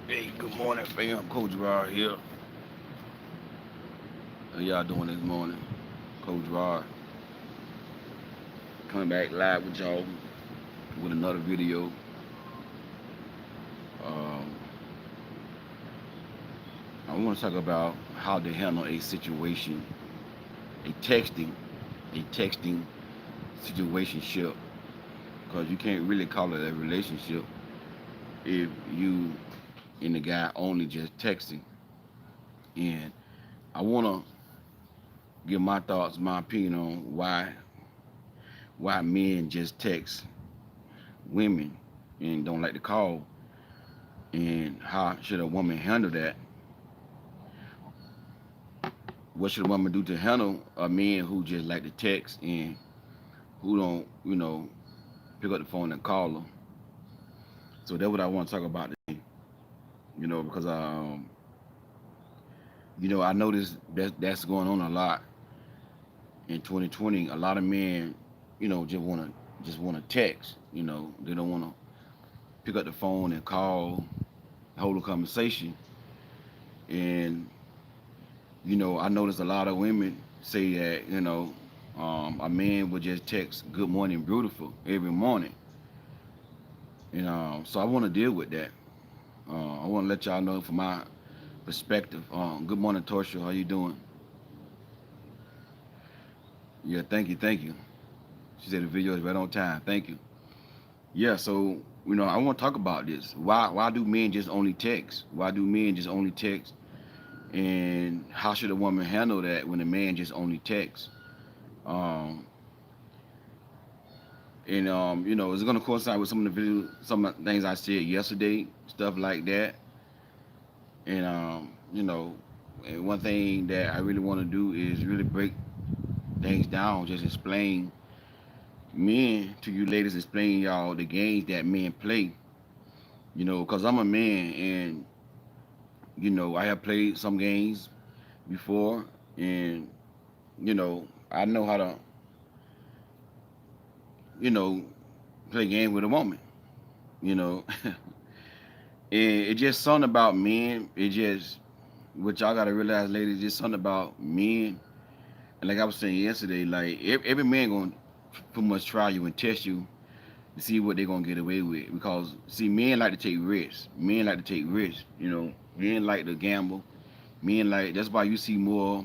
Hey, good morning, fam. Coach Rod here. How y'all doing this morning? Coach Rod coming back live with y'all with another video. Um, I want to talk about how to handle a situation, a texting, a texting situationship, because you can't really call it a relationship if you and the guy only just texting. And I want to give my thoughts, my opinion on why men just text women and don't like to call, and how should a woman handle that. What should a woman do to handle a man who just like to text and who don't pick up the phone and call them. So that's what I want to talk about today, because I noticed that's going on a lot in 2020. A lot of men, just want to text. They don't want to pick up the phone and call, hold a conversation. And I noticed a lot of women say that, a man would just text "Good morning, beautiful" every morning. And so I want to deal with that. I want to let y'all know from my perspective. Good morning, Torsha. How you doing? Yeah, thank you. She said the video is right on time. Thank you. Yeah, so I want to talk about this. Why do men just only text? Why do men just only text? And how should a woman handle that when a man just only texts? Um, and it's gonna coincide with some of the video, some of the things I said yesterday, stuff like that. And and one thing that I really want to do is really break things down, just explain men to you ladies, explain y'all the games that men play. Because I'm a man, and I have played some games before, and I know how to you know play game with a woman. You know, and it just something about men. It just what y'all gotta realize, ladies, just something about men. And like I was saying yesterday, like every man gonna pretty much try you and test you to see what they're gonna get away with. Because see, men like to take risks. Men like to take risks. Men like to gamble. Men like that's why you see more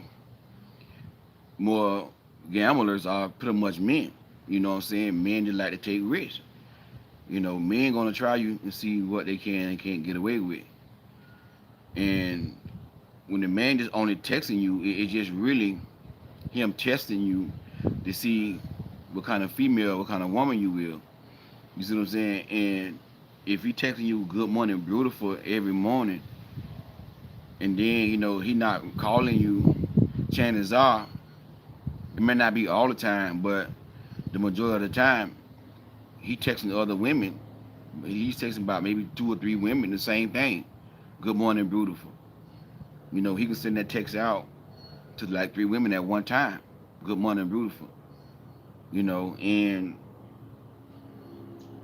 gamblers are pretty much men. You know what I'm saying? Men just like to take risks. Men gonna try you and see what they can and can't get away with. And when the man just only texting you, it's just really him testing you to see what kind of female, what kind of woman you will. You see what I'm saying? And if he texting you "Good morning, beautiful" every morning, and then he not calling you, chances are it may not be all the time, but the majority of the time he texting other women. He's texting about maybe two or three women the same thing. "Good morning, beautiful." He can send that text out to like three women at one time. "Good morning, beautiful." And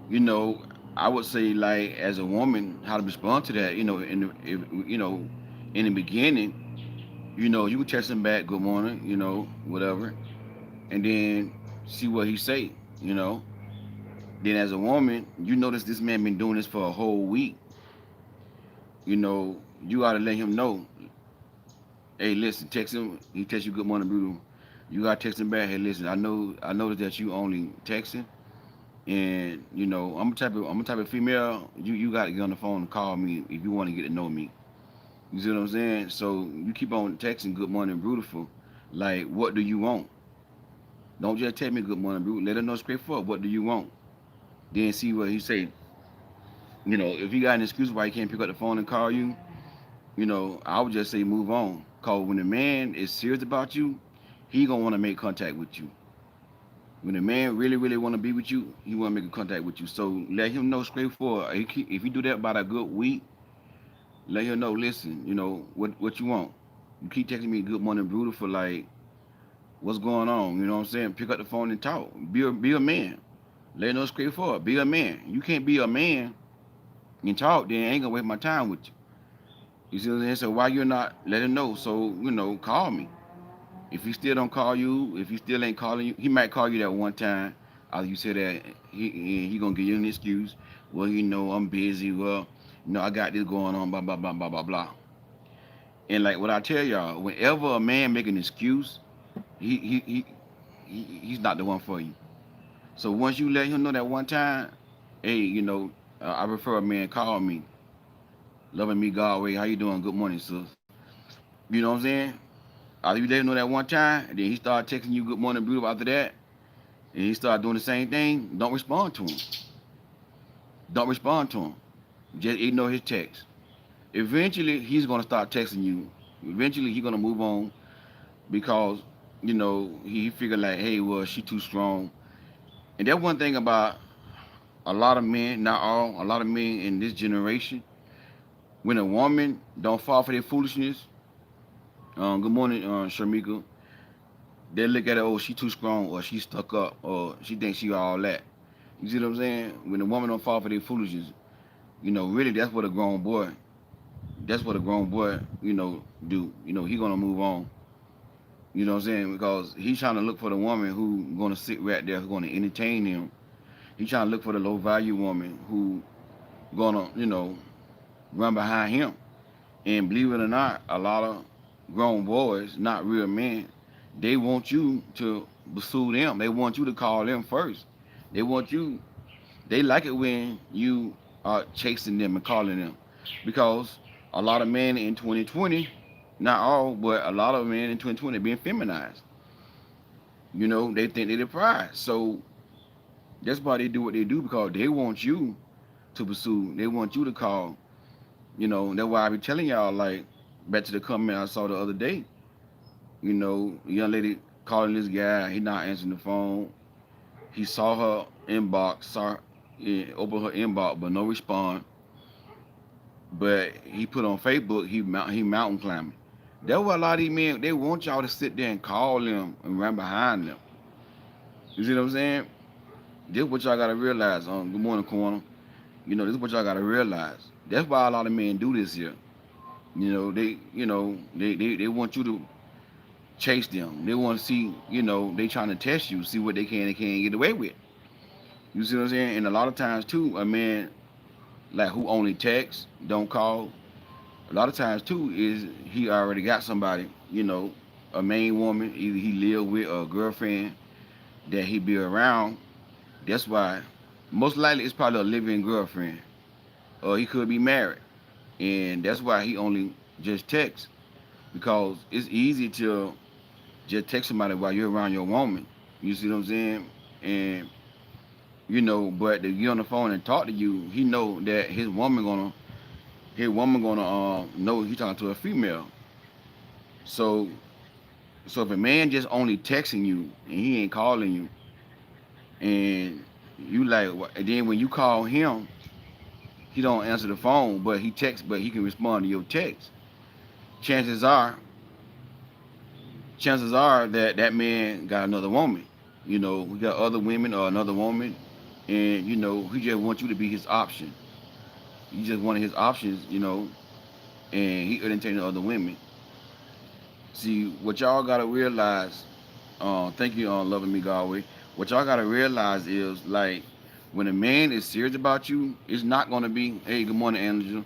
you know, I would say like as a woman, how to respond to that. In the beginning, you can text him back, "Good morning," whatever, and then see what he say. You know, then as a woman, you notice this man been doing this for a whole week. You gotta let him know. Hey, listen, text him. He text you "Good morning, beautiful." You gotta text him back. Hey, listen, I noticed that you only texting. And I'm a type of female. You got to get on the phone and call me if you want to get to know me. You see what I'm saying? So you keep on texting "Good morning, beautiful." Like, what do you want? Don't just text me "Good morning, beautiful." Let her know straightforward. What do you want? Then see what he say. If he got an excuse why he can't pick up the phone and call you, I would just say move on. Cause when a man is serious about you, he gonna want to make contact with you. When a man really, really want to be with you, he want to make a contact with you. So let him know straightforward. If he do that about a good week, let him know. Listen, what you want. You keep texting me "Good morning, beautiful." Like, what's going on? You know what I'm saying? Pick up the phone and talk. Be a man. Let him know straightforward. Be a man. You can't be a man and talk. Then I ain't gonna waste my time with you. You see what I'm saying? So why you're not let him know? So call me. If he still don't call you, if he still ain't calling you, he might call you that one time. You say that he gonna give you an excuse. Well, I'm busy. Well, I got this going on. Blah blah blah blah blah blah. And like what I tell y'all, whenever a man make an excuse, he he he, he's not the one for you. So once you let him know that one time, hey, I prefer a man call me, loving me God way. How you doing? Good morning, sis. You know what I'm saying? You let him know that one time, and then he start texting you good morning, beautiful after that, and he start doing the same thing. Don't respond to him. Don't respond to him. Just ignore his text. Eventually, he's gonna start texting you. Eventually, he's gonna move on because he figured like, hey, well, she too strong. And that one thing about a lot of men, not all, a lot of men in this generation, when a woman don't fall for their foolishness, good morning, Sharmika, they look at her, oh, she too strong, or she stuck up, or she thinks she all that. You see what I'm saying? When a woman don't fall for their foolishness, really that's what a grown boy, do. He gonna move on. You know what I'm saying? Because he's trying to look for the woman who gonna sit right there, who's gonna entertain him. He's trying to look for the low value woman who gonna, run behind him. And believe it or not, a lot of grown boys, not real men, they want you to pursue them. They want you to call them first. They want you. They like it when you are chasing them and calling them, because a lot of men in 2020, not all, but a lot of men in 2020 being feminized. They think they're the prize. So that's why they do what they do, because they want you to pursue. They want you to call. That's why I be telling y'all, like, back to the comment I saw the other day. Young lady calling this guy, he not answering the phone. He saw her inbox, open her inbox, but no response. But he put on Facebook, he mountain climbing. That's what a lot of these men, they want y'all to sit there and call them and run behind them. You see what I'm saying? This is what y'all gotta realize. Good morning, Corner. This is what y'all gotta realize. That's why a lot of men do this here. They want you to chase them. They want to see, they trying to test you, see what they can and can't get away with. You see what I'm saying? And a lot of times too, a man like who only texts, don't call, a lot of times too is he already got somebody, a main woman, either he live with or a girlfriend that he be around. That's why most likely it's probably a living girlfriend. Or he could be married. And that's why he only just texts. Because it's easy to just text somebody while you're around your woman. You see what I'm saying? And but to get on the phone and talk to you, he know that his woman gonna know he talking to a female. So if a man just only texting you and he ain't calling you, and you like, and then when you call him, he don't answer the phone, but he texts, but he can respond to your text. Chances are, chances are that that man got another woman. We got other women or another woman, and he just wants you to be his option. He just one of his options, and he entertaining other women. See, what y'all gotta realize, thank you on loving me, Galway. What y'all gotta realize is like when a man is serious about you, it's not gonna be, hey, good morning, Angela.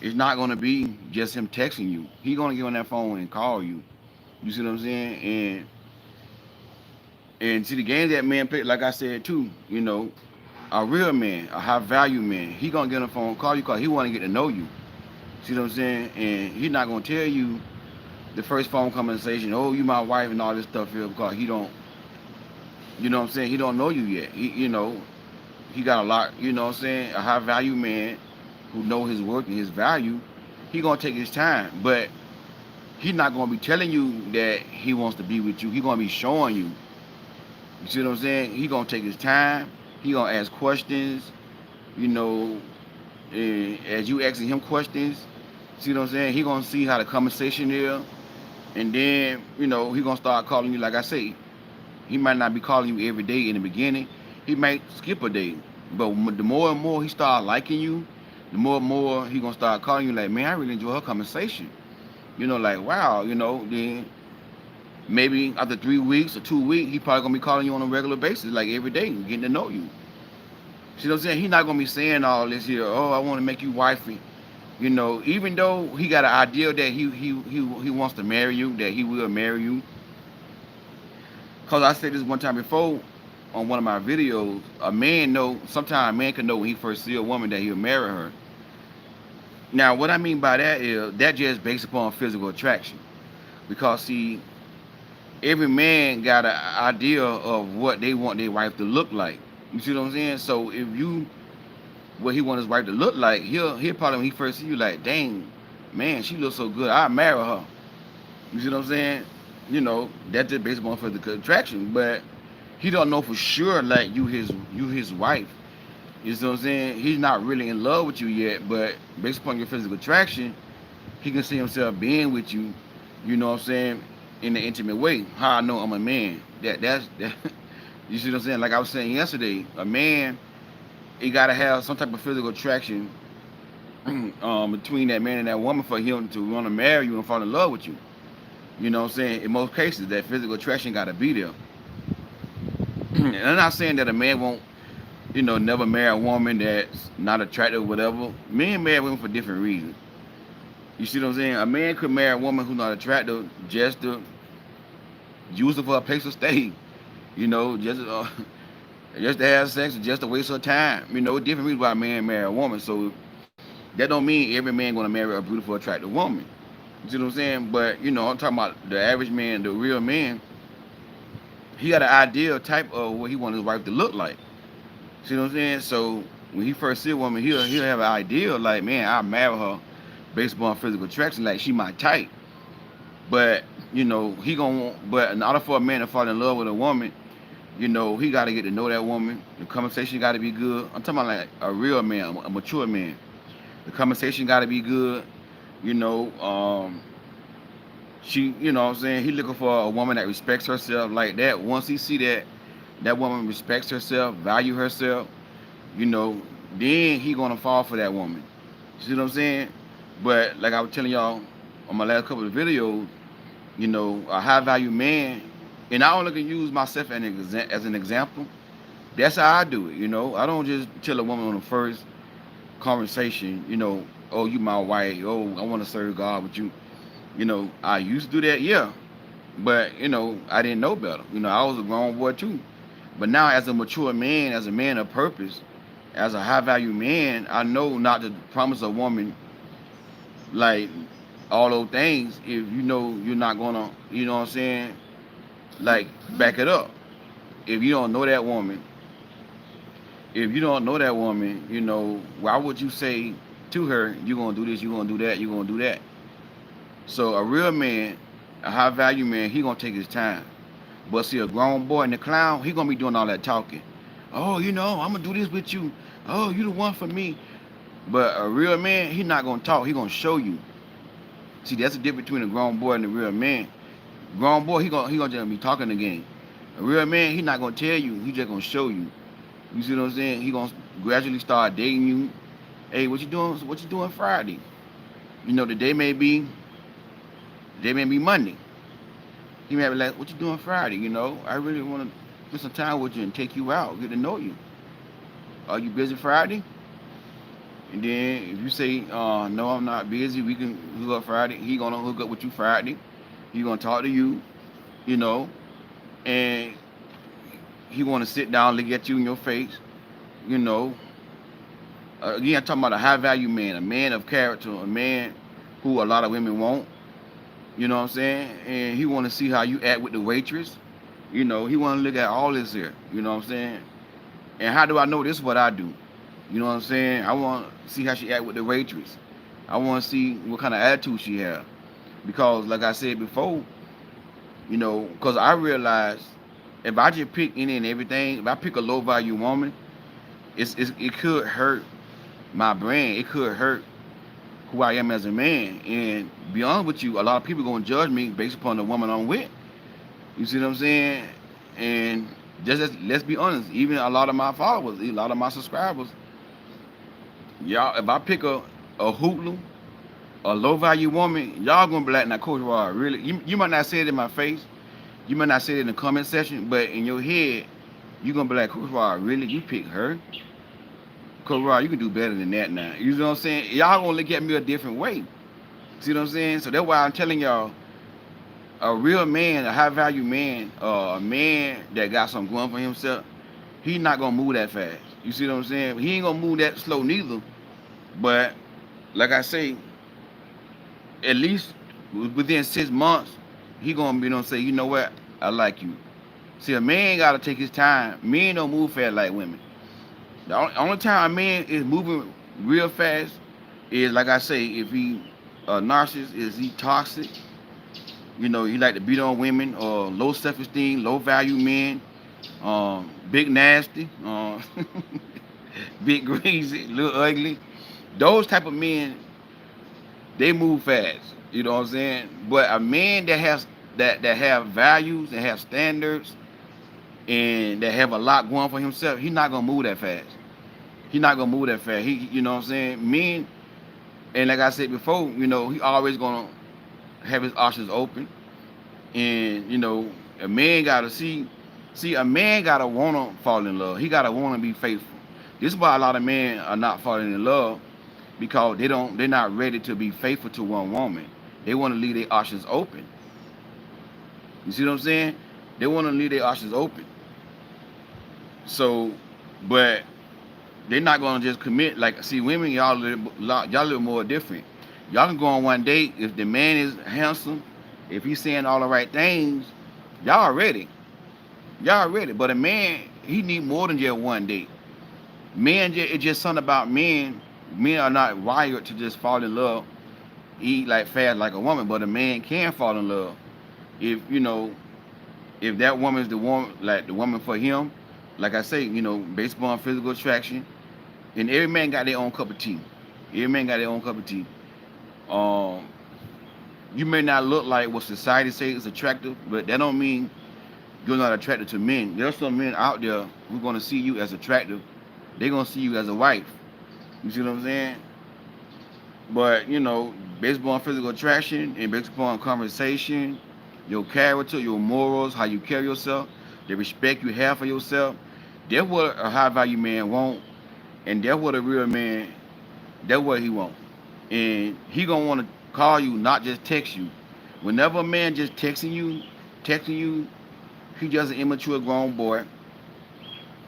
It's not gonna be just him texting you. He gonna get on that phone and call you. You see what I'm saying? And see the game that man play, like I said too, a real man, a high value man, he gonna get on the phone, call you, cause he wanna get to know you. See what I'm saying? And he not gonna tell you the first phone conversation, oh, you my wife and all this stuff here, because he don't, what I'm saying? He don't know you yet. He got a lot, what I'm saying? A high value man who know his worth and his value, he gonna take his time, but he not gonna be telling you that he wants to be with you. He gonna be showing you. You see what I'm saying? He gonna take his time. He gonna ask questions. You know, and as you asking him questions, see what I'm saying? He gonna see how the conversation is, and then he gonna start calling you. Like I say, he might not be calling you every day in the beginning. He might skip a day, but the more and more he start liking you, the more and more he gonna start calling you like, man, I really enjoy her conversation. Like wow, then maybe after 3 weeks or 2 weeks, he probably gonna be calling you on a regular basis, like every day, getting to know you. See what I'm saying? He not gonna be saying all this here. Oh, I want to make you wifey. Even though he got an idea that he wants to marry you, that he will marry you. Cause I said this one time before on one of my videos. A man know sometimes a man can know when he first see a woman that he'll marry her. Now, what I mean by that is that just based upon physical attraction. Because see, every man got an idea of what they want their wife to look like. You see what I'm saying? So if you what he want his wife to look like, he'll probably when he first see you like, dang, man, she looks so good, I'll marry her. You see what I'm saying? That's just based upon physical attraction, but he don't know for sure like you his wife. You see what I'm saying? He's not really in love with you yet, but based upon your physical attraction, he can see himself being with you. You know what I'm saying? In an intimate way. How I know I'm a man. That. You see what I'm saying? Like I was saying yesterday, a man, he gotta have some type of physical attraction between that man and that woman for him to want to marry you and fall in love with you. You know what I'm saying? In most cases, that physical attraction gotta be there. And I'm not saying that a man won't, never marry a woman that's not attractive or whatever. Men marry women for different reasons. You see what I'm saying? A man could marry a woman who's not attractive just to use her for a place to stay. Just to have sex, just to waste her time. Different reasons why a man marry a woman. So that don't mean every man gonna marry a beautiful, attractive woman. You see what I'm saying? But I'm talking about the average man, the real man. He got an ideal type of what he wants his wife to look like. See what I'm saying? So when he first see a woman, he'll have an idea like, man, I'll marry her based upon physical attraction, like she my type. But but in order for a man to fall in love with a woman, he got to get to know that woman. The conversation got to be good. I'm talking about like a real man, a mature man. The conversation got to be good. You know, what I'm saying, he looking for a woman that respects herself like that. Once he see that woman respects herself, value herself, you know, then he gonna fall for that woman. You see what I'm saying? But like I was telling y'all on my last couple of videos, a high value man, and I only can use myself as an example. That's how I do it. I don't just tell a woman on the first conversation, oh, you my wife, oh, I want to serve God with you. I used to do that, yeah, but I didn't know better. I was a grown boy too. But now, as a mature man, as a man of purpose, as a high value man, I know not to promise a woman like all those things if you're not gonna, what I'm saying, like back it up. If you don't know that woman, why would you say to her, you're gonna do this, you're gonna do that, you're gonna do that? So a real man, a high value man, he gonna take his time. But see, a grown boy and the clown, he gonna be doing all that talking. Oh, I'm gonna do this with you. Oh, you the one for me. But a real man, he not gonna talk. He gonna show you. See, that's the difference between a grown boy and a real man. Grown boy, he gonna just be talking again. A real man, he not gonna tell you. He just gonna show you. You see what I'm saying? He gonna gradually start dating you. Hey, what you doing? What you doing Friday? The day may be Monday. He may be like, what you doing Friday? I really want to spend some time with you and take you out, get to know you. Are you busy Friday? And then if you say, no, I'm not busy, we can hook up Friday. He gonna hook up with you Friday. He gonna talk to you, you know, and he wanna sit down, look at you in your face, you know. Again, I'm talking about a high value man, a man of character, a man who a lot of women want. You know what I'm saying? And he want to see how you act with the waitress. He want to look at all this here. You know what I'm saying? And how do I know this is what I do? You know what I'm saying? I want to see how she act with the waitress. I want to see what kind of attitude she have. Because, like I said before, because I realized if I just pick any and everything, if I pick a low value woman, it could hurt my brand. It could hurt who I am as a man. And be honest with you, a lot of people gonna judge me based upon the woman I'm with. You see what I'm saying? And let's be honest, even a lot of my followers, a lot of my subscribers, Y'all, if I pick a hoodlum, a low value woman, y'all gonna be like, now Coach Rod, really? You might not say it in my face, you might not say it in the comment section, but in your head, you gonna be like, Coach Rod, really? You pick her? Coach Rod, you can do better than that now. You know what I'm saying? Y'all gonna look at me a different way. See what I'm saying? So that's why I'm telling y'all, a real man, a high value man, a man that got something going for himself, he not gonna move that fast. You see what I'm saying? He ain't gonna move that slow neither. But like I say, at least within 6 months, he gonna be gonna say, you know what, I like you. See, a man gotta take his time. Men don't move fast like women. The only time a man is moving real fast is, like I say, if he a narcissist, is he toxic? You know, he like to beat on women or low self-esteem, low value men, big nasty, big greasy, little ugly. Those type of men, they move fast. You know what I'm saying? But a man that has that have values, that have standards, and that have a lot going for himself, he's not gonna move that fast. He's not gonna move that fast. You know what I'm saying? Men, and like I said before, you know, he always gonna have his options open. And you know, a man gotta see, a man gotta wanna fall in love. He gotta wanna be faithful. This is why a lot of men are not falling in love, because they're not ready to be faithful to one woman. They want to leave their options open. You see what I'm saying? They want to leave their options open. So, but they're not gonna just commit. Like, see, women, y'all live more different. Y'all can go on one date if the man is handsome, if he's saying all the right things. Y'all ready. Y'all ready. But a man, he need more than just one date. Men, it's just something about men. Men are not wired to just fall in love, eat like fast like a woman. But a man can fall in love if you know, if that woman is the woman, like the woman for him. Like I say, you know, based upon physical attraction, and every man got their own cup of tea. Every man got their own cup of tea. Um, you may not look like what society says is attractive, but that don't mean you're not attracted to men. There's some men out there who gonna see you as attractive. They're gonna see you as a wife. You see what I'm saying? But you know, based upon physical attraction and based upon conversation, your character, your morals, how you carry yourself, the respect you have for yourself, that's what a high value man want, and that's what a real man, that's what he want. And he gonna want to call you, not just text you. Whenever a man just texting you, he just an immature grown boy.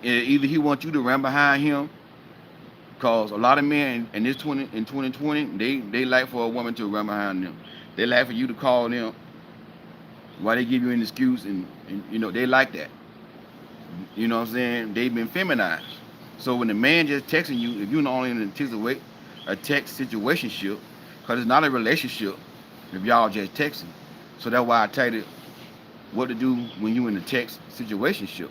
And either he wants you to run behind him, cause a lot of men in this 2020, they like for a woman to run behind them. They like for you to call them while they give you an excuse, and you know they like that. You know what I'm saying? They've been feminized. So when the man just texting you, if you're not only in a text situationship, because it's not a relationship if y'all just texting. So that's why I tell you what to do when you in a text situationship.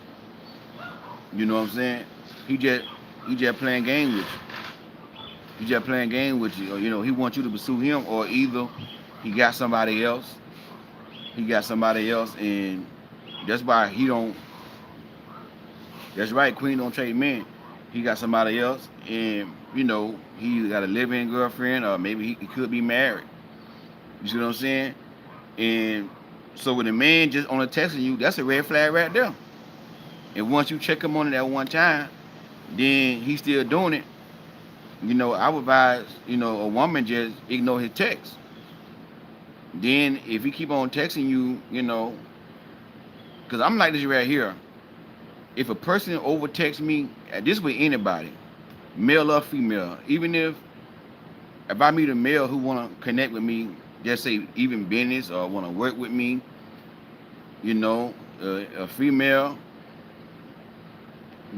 You know what I'm saying? He just he just playing game with you. He just playing game with you. Or, you know, he wants you to pursue him, or either he got somebody else. He got somebody else, and that's why he don't. That's right, Queen don't trade men. He got somebody else, and you know he got a live-in girlfriend, or maybe he could be married. You see what I'm saying? And so when the man just only texting you, that's a red flag right there. And once you check him on it at one time, then he's still doing it. You know, I would advise, you know, a woman just ignore his text. Then if he keep on texting you, you know, because I'm like this right here. If a person over texts me, this with anybody, male or female, even if I meet a male who want to connect with me, just say even business or want to work with me, you know, a female,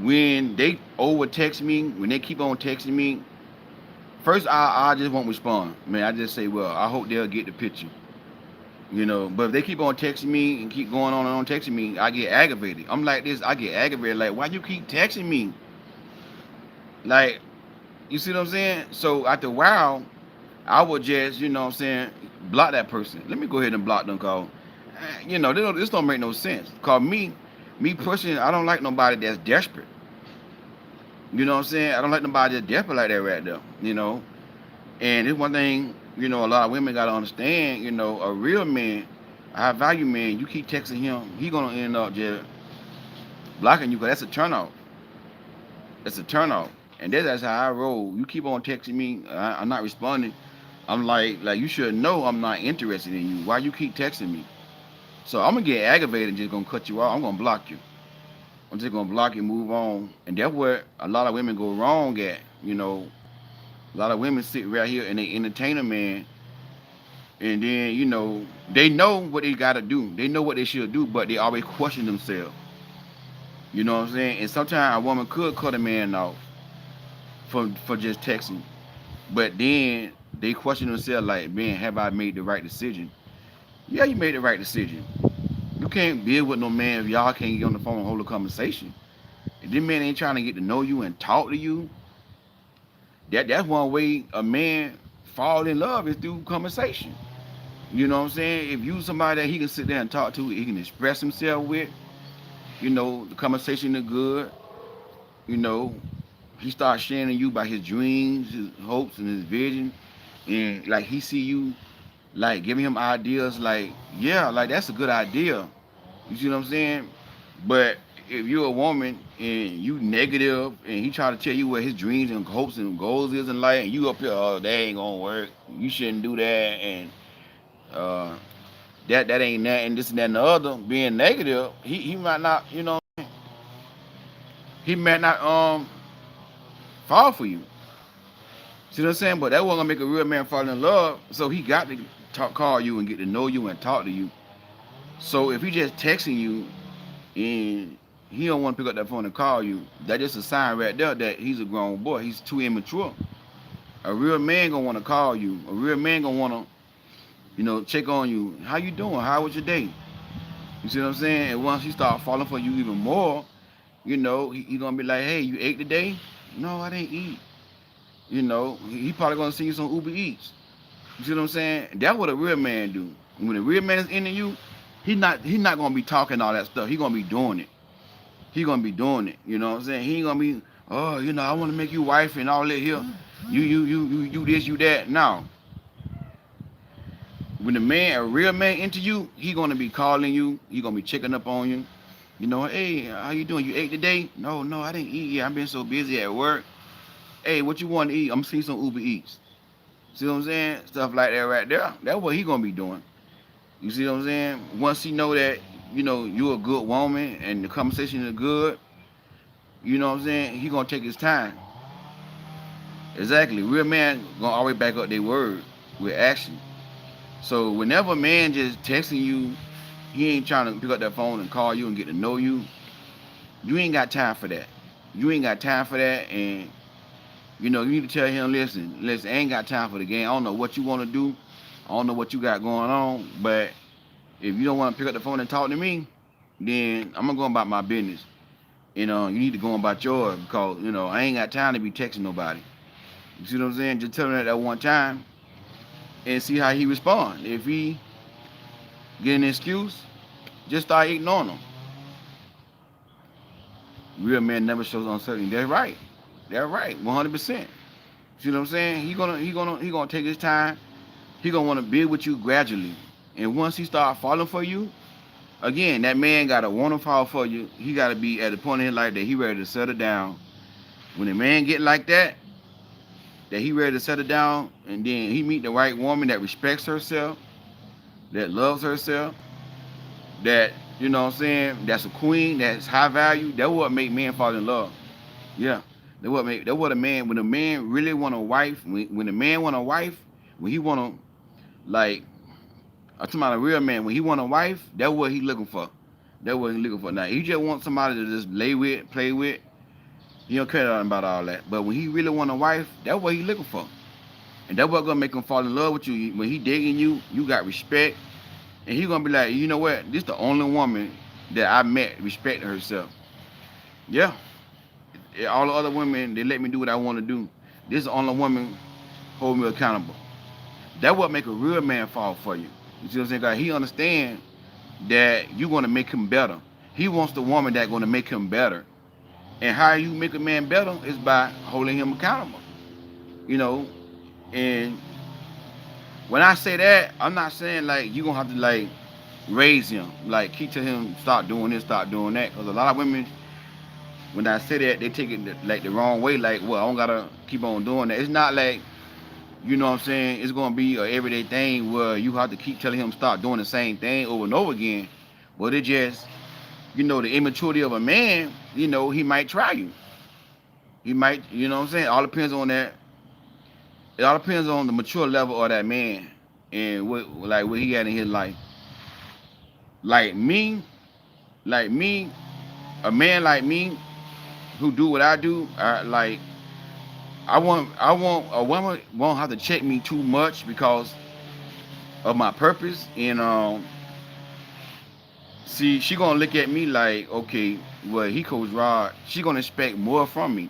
when they over text me, when they keep on texting me, first I just won't respond. Man, I just say, well, I hope they'll get the picture. You know, but if they keep on texting me and keep going on and on texting me, I get aggravated. I'm like this, I get aggravated. Like, why you keep texting me? Like, you see what I'm saying? So after a while, I would just, you know what I'm saying, block that person. Let me go ahead and block them, cause you know, this don't make no sense. Cause me personally, I don't like nobody that's desperate. You know what I'm saying? I don't like nobody just desperate like that right there. And it's one thing, a lot of women gotta understand, a real man, a high value man, you keep texting him, he gonna end up just blocking you, cause that's a turnoff. That's a turnoff. And that's how I roll. You keep on texting me, I'm not responding. I'm like you should know I'm not interested in you. Why you keep texting me? So I'm gonna get aggravated and just gonna cut you off. I'm gonna block you. I'm just gonna block you, move on. And that's where a lot of women go wrong at. A lot of women sit right here and they entertain a man, and then they know what they gotta do. They know what they should do, but they always question themselves. You know what I'm saying? And sometimes a woman could cut a man off for just texting, but then they question themselves like, man, have I made the right decision? Yeah, you made the right decision. You can't deal with no man if y'all can't get on the phone and hold a conversation. If this man ain't trying to get to know you and talk to you, that's one way a man fall in love is through conversation. You know what I'm saying? If you somebody that he can sit there and talk to, he can express himself with, the conversation is good, you know, he starts sharing you about his dreams, his hopes, and his vision, and like he see you like giving him ideas, like yeah, like that's a good idea. You see what I'm saying? But if you're a woman and you negative and he try to tell you what his dreams and hopes and goals is in life, and you up here, oh, that ain't gonna work. You shouldn't do that, and uh, that ain't that, and this and that and the other. Being negative, he might not, he might not fall for you. See what I'm saying? But that wasn't gonna make a real man fall in love. So he got to call you and get to know you and talk to you. So if he just texting you and he don't want to pick up that phone and call you, that's just a sign right there that he's a grown boy. He's too immature. A real man gonna want to call you. A real man gonna want to, check on you. How you doing? How was your day? You see what I'm saying? And once he start falling for you even more, he gonna be like, hey, you ate today? No, I didn't eat. He probably gonna send you some Uber Eats. You see what I'm saying? That's what a real man do. When a real man is into you, he not gonna be talking all that stuff. He gonna be doing it. He gonna be doing it. You know what I'm saying? He ain't gonna be, oh, I want to make you wife and all that here. You this, you that. No. When a real man into you, he gonna be calling you. He gonna be checking up on you. Hey, how you doing? You ate today? No, I didn't eat yet. I've been so busy at work. Hey, what you want to eat? I'm seeing some Uber Eats. See what I'm saying? Stuff like that right there. That's what he gonna be doing. You see what I'm saying? Once he know that, you're a good woman and the conversation is good, you know what I'm saying? He gonna take his time. Exactly. Real man gonna always back up their word with action. So whenever a man just texting you, he ain't trying to pick up that phone and call you and get to know you. You ain't got time for that. You ain't got time for that, and you need to tell him, listen, I ain't got time for the game. I don't know what you want to do. I don't know what you got going on, but if you don't want to pick up the phone and talk to me, then I'm gonna go about my business. You need to go about yours because I ain't got time to be texting nobody. You see what I'm saying? Just tell him that one time and see how he respond. If he get an excuse, just start ignoring him. Real man never shows uncertainty. That's right. That's right. 100%. See what I'm saying? He gonna take his time. He gonna want to build with you gradually. And once he start falling for you, again, that man gotta want to fall for you. He gotta be at the point in his life that he ready to settle down. When a man get like that he ready to settle down, and then he meet the right woman that respects herself, that loves herself, that what I'm saying, that's a queen, that's high value. That what make men fall in love. Yeah, that what a man, when a man really want a wife, when a man want a wife, when he want to, like, I'm talking about a real man, when he want a wife, that's what he looking for. That's what he looking for. Now, he just want somebody to just lay with, play with. He don't care about all that. But when he really want a wife, that's what he looking for. And that's what gonna make him fall in love with you. When he digging you, you got respect. And he gonna be like, you know what? This the only woman that I met respecting herself. Yeah. All the other women, they let me do what I want to do. This is the only woman hold me accountable. That what make a real man fall for you. You see what I'm saying? Cause he understand that you gonna make him better. He wants the woman that gonna make him better. And how you make a man better is by holding him accountable. You know, and when I say that, I'm not saying like you gonna have to like raise him, like keep to him stop doing this, stop doing that. Because a lot of women, when I say that, they take it like the wrong way. Like, well, I don't gotta keep on doing that. It's not like, you know what I'm saying. It's gonna be a everyday thing where you have to keep telling him stop doing the same thing over and over again. But it just, the immaturity of a man. He might try you. He might, what I'm saying. All depends on that. It all depends on the mature level of that man and what he had in his life. Like me, like me, a man like me who do what I do, like I want a woman won't have to check me too much because of my purpose. And see, she gonna look at me like, okay, well, he Coach Rod. She gonna expect more from me.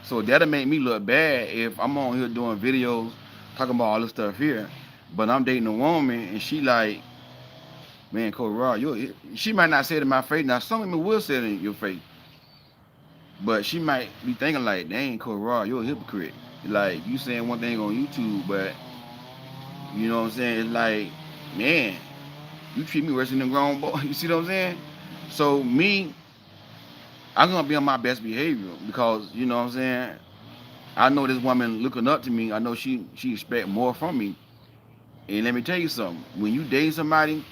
So that'll make me look bad if I'm on here doing videos talking about all this stuff here, but I'm dating a woman and she like, man, Coach Rod, she might not say it in my face. Now some women will say it in your face, but she might be thinking like, dang, Coach Rod, you're a hypocrite. Like you saying one thing on YouTube, but you know what I'm saying? It's like, man, you treat me worse than a grown boy. You see what I'm saying? So me, I'm gonna be on my best behavior because you know what I'm saying. I know this woman looking up to me. I know she expect more from me. And let me tell you something. When you date somebody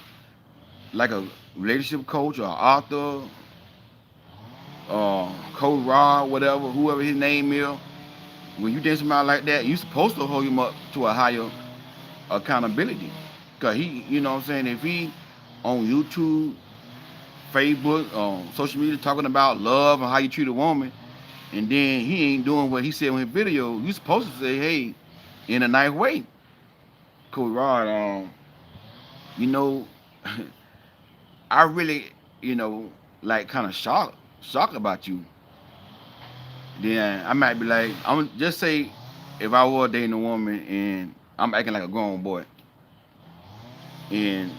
like a relationship coach or author, Coach Rod, whatever, whoever his name is, when you date somebody like that, you supposed to hold him up to a higher accountability. Cause he, you know what I'm saying, if he on YouTube, Facebook, social media talking about love and how you treat a woman, and then he ain't doing what he said in his video, you supposed to say, hey, in a nice way, Coach Rod, you know, I really, like kind of shocked about you. Then I might be like, I'm just say if I was dating a woman and I'm acting like a grown boy, and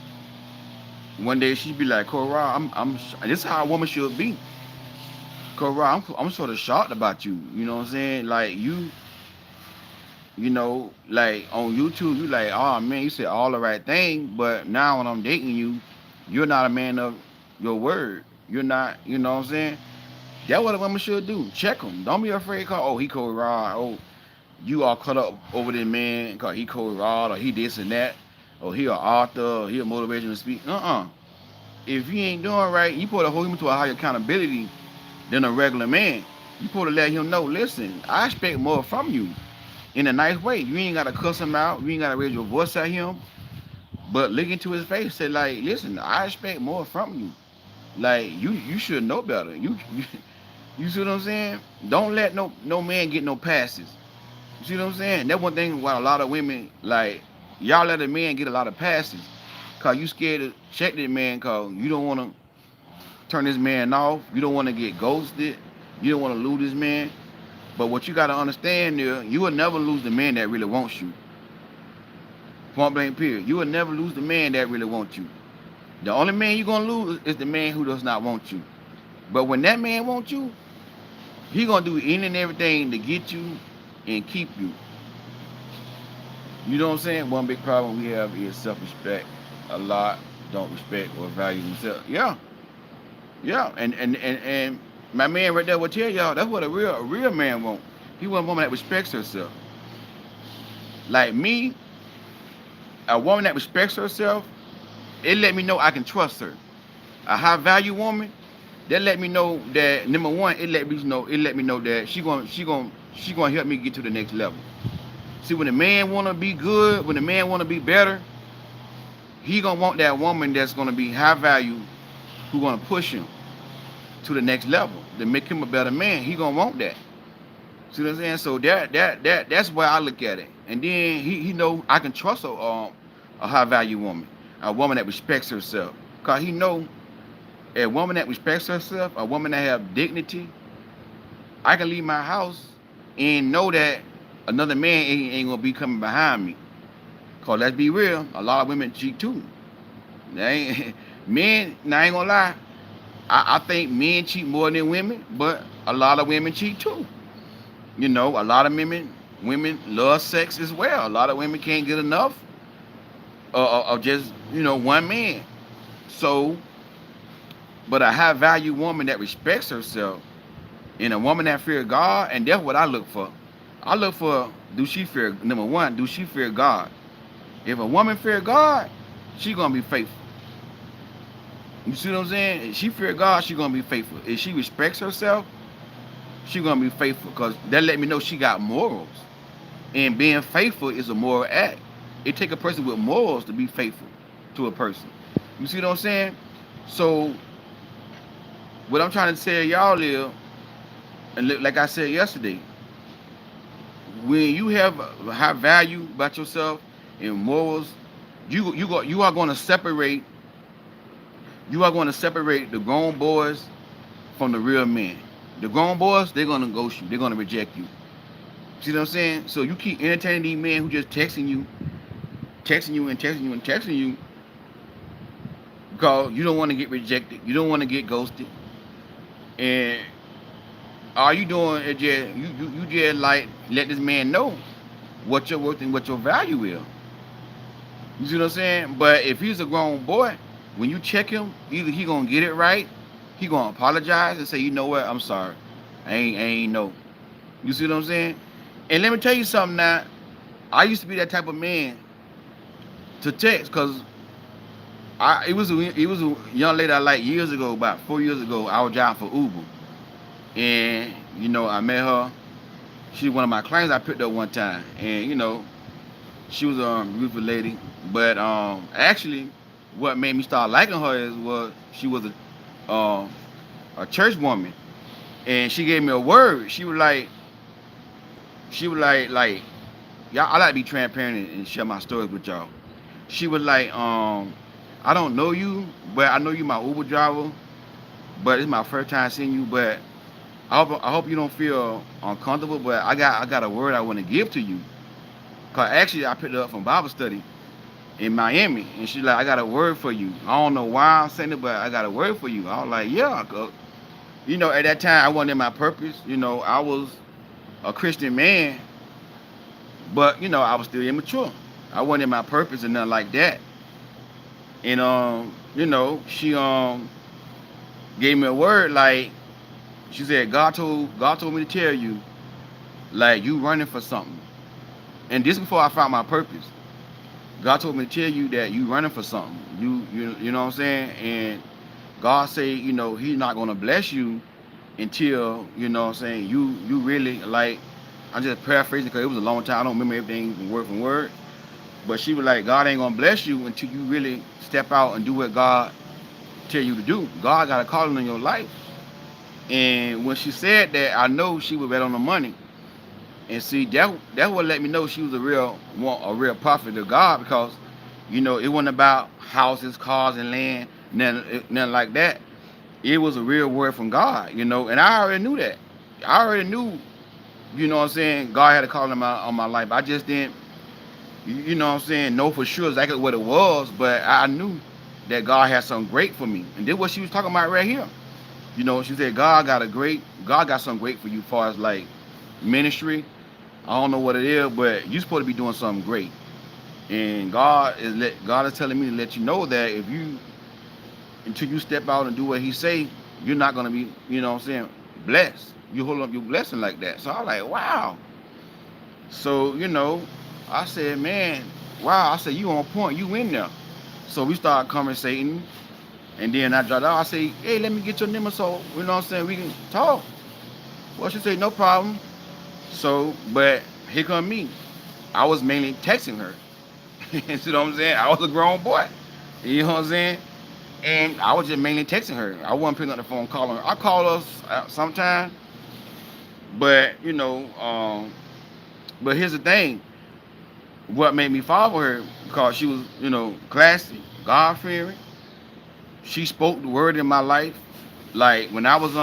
one day she'd be like, Cora, this is how a woman should be. Cora, I'm sort of shocked about you. You know what I'm saying? Like like on YouTube, you like, oh man, you said all the right thing, but now when I'm dating you, you're not a man of your word. You're not, you know what I'm saying? That's what a woman should do. Check him. Don't be afraid. Call, oh, he cold rod. Oh, you all caught up over this man cause he cold rod or he this and that. Or he a author or he a motivational speaker. If he ain't doing right, you supposed to hold him to a higher accountability than a regular man. You supposed to let him know, listen, I expect more from you in a nice way. You ain't gotta cuss him out. You ain't gotta raise your voice at him. But look into his face, say like, listen, I expect more from you. Like you should know better. You see what I'm saying? Don't let no man get no passes. You see what I'm saying? That's one thing why a lot of women like y'all let a man get a lot of passes. Cause you scared to check that man cause you don't wanna turn this man off. You don't wanna get ghosted. You don't wanna lose this man. But what you gotta understand there, you will never lose the man that really wants you. Point blank period. You will never lose the man that really wants you. The only man you're gonna lose is the man who does not want you. But when that man wants you, he gonna do any and everything to get you and keep you. You know what I'm saying? One big problem we have is self-respect. A lot don't respect or value themselves. Yeah, yeah. And my man right there will tell y'all that's what a real man want. He want a woman that respects herself. Like me, a woman that respects herself, it let me know I can trust her. A high value woman, that let me know that number one, it let me know that she gonna help me get to the next level. See, when a man wanna be good, when a man wanna be better, he gonna want that woman that's gonna be high value, who gonna push him to the next level to make him a better man. He gonna want that. See what I'm saying? So that's why I look at it. And then he know I can trust a high value woman, a woman that respects herself, cause he know a woman that respects herself, a woman that have dignity. I can leave my house and know that another man ain't gonna be coming behind me. Cause let's be real, a lot of women cheat too. They ain't, men, now I ain't gonna lie, I think men cheat more than women, but a lot of women cheat too. You know, a lot of women love sex as well. A lot of women can't get enough of just one man. So, but a high value woman that respects herself and a woman that fear God, and that's what I look for. I look for, do she fear, number one, do she fear God? If a woman fear God, she gonna be faithful. You see what I'm saying? If she fear God, she gonna be faithful. If she respects herself, she gonna be faithful, because that let me know she got morals. And being faithful is a moral act. It take a person with morals to be faithful to a person. You see what I'm saying? So what I'm trying to tell y'all is, and like I said yesterday, when you have high value about yourself and morals, you are going to separate the grown boys from the real men. The grown boys, they're gonna ghost you. They're gonna reject you. See what I'm saying? So you keep entertaining these men who just texting you and texting you and texting you, because you don't want to get rejected. You don't want to get ghosted. And all you doing is you just like let this man know what your worth and what your value is. You see what I'm saying? But if he's a grown boy, when you check him, either he gonna get it right, he gonna apologize and say, you know what, I'm sorry, I ain't know. You see what I'm saying? And let me tell you something now. I used to be that type of man to text, cause it was a young lady I liked years ago, about 4 years ago. I was driving for Uber, and I met her. She was one of my clients I picked up one time, and she was a beautiful lady. But actually, what made me start liking her was she was a church woman, and she gave me a word. She was like, y'all. I like to be transparent and share my stories with y'all. She was like, I don't know you, but I know you my Uber driver. But it's my first time seeing you. But I hope you don't feel uncomfortable. But I got a word I want to give to you. Cause actually I picked her up from Bible study in Miami, and she's like, I got a word for you. I don't know why I'm saying it, but I got a word for you. I was like, yeah. At that time I wasn't in my purpose. I was a Christian man, but I was still immature. I wasn't in my purpose and nothing like that. And she gave me a word, like she said, God told me to tell you, like, you running for something. And this before I found my purpose. God told me to tell you that you running for something. You know what I'm saying? And God say, He's not gonna bless you until, what I'm saying, you really, like, I'm just paraphrasing because it was a long time. I don't remember everything word for word. But she was like, God ain't gonna bless you until you really step out and do what God tell you to do. God got a calling in your life. And when she said that, I know she was right on the money. And see, that what let me know she was a real prophet of God, because it wasn't about houses, cars, and land, nothing like that. It was a real word from God, and I already knew that. I already knew, what I'm saying, God had a call on my life. I just didn't, what I'm saying, know for sure exactly what it was, but I knew that God had something great for me. And this what she was talking about right here. She said, God got something great for you as far as like ministry. I don't know what it is, but you're supposed to be doing something great. And God is telling me to let you know that if you until you step out and do what He say, you're not gonna be, what I'm saying, blessed. You hold up your blessing like that. So I'm like, wow. So I said, man, wow. I said, you on point. You in there. So we started conversating, and then I dropped out. I say, hey, let me get your number, so what I'm saying, we can talk. Well, she said, no problem. So, but here come me. I was mainly texting her. You see what I'm saying? I was a grown boy. You know what I'm saying? And I was just mainly texting her. I wasn't picking up the phone calling her. I call her sometime, but but here's the thing. What made me follow her, because she was, classy, God fearing. She spoke the word in my life. Like when I was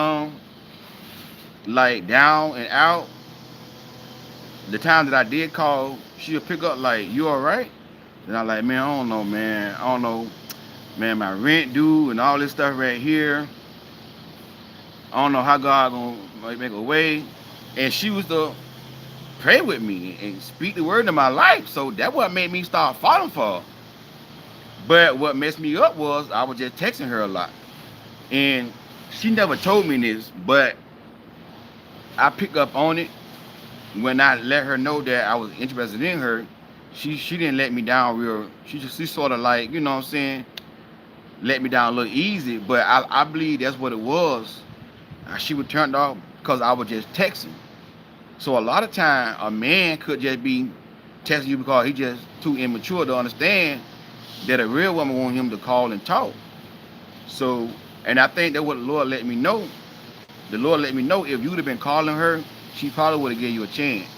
like down and out, the time that I did call, she'll pick up like, you all right? And I'm like, man, I don't know, man. I don't know, man, my rent due and all this stuff right here. I don't know how God gonna make a way. And she was to pray with me and speak the word into my life. So that what made me start falling for her. But what messed me up was I was just texting her a lot. And she never told me this, but I picked up on it when I let her know that I was interested in her. She didn't let me down real. She sort of like, you know what I'm saying, let me down a little easy. But I believe that's what it was. She was turned off because I was just texting. So a lot of time a man could just be texting you because he just too immature to understand that a real woman want him to call and talk. So, and I think that what the Lord let me know. The Lord let me know if you'd have been calling her, she probably would have gave you a chance.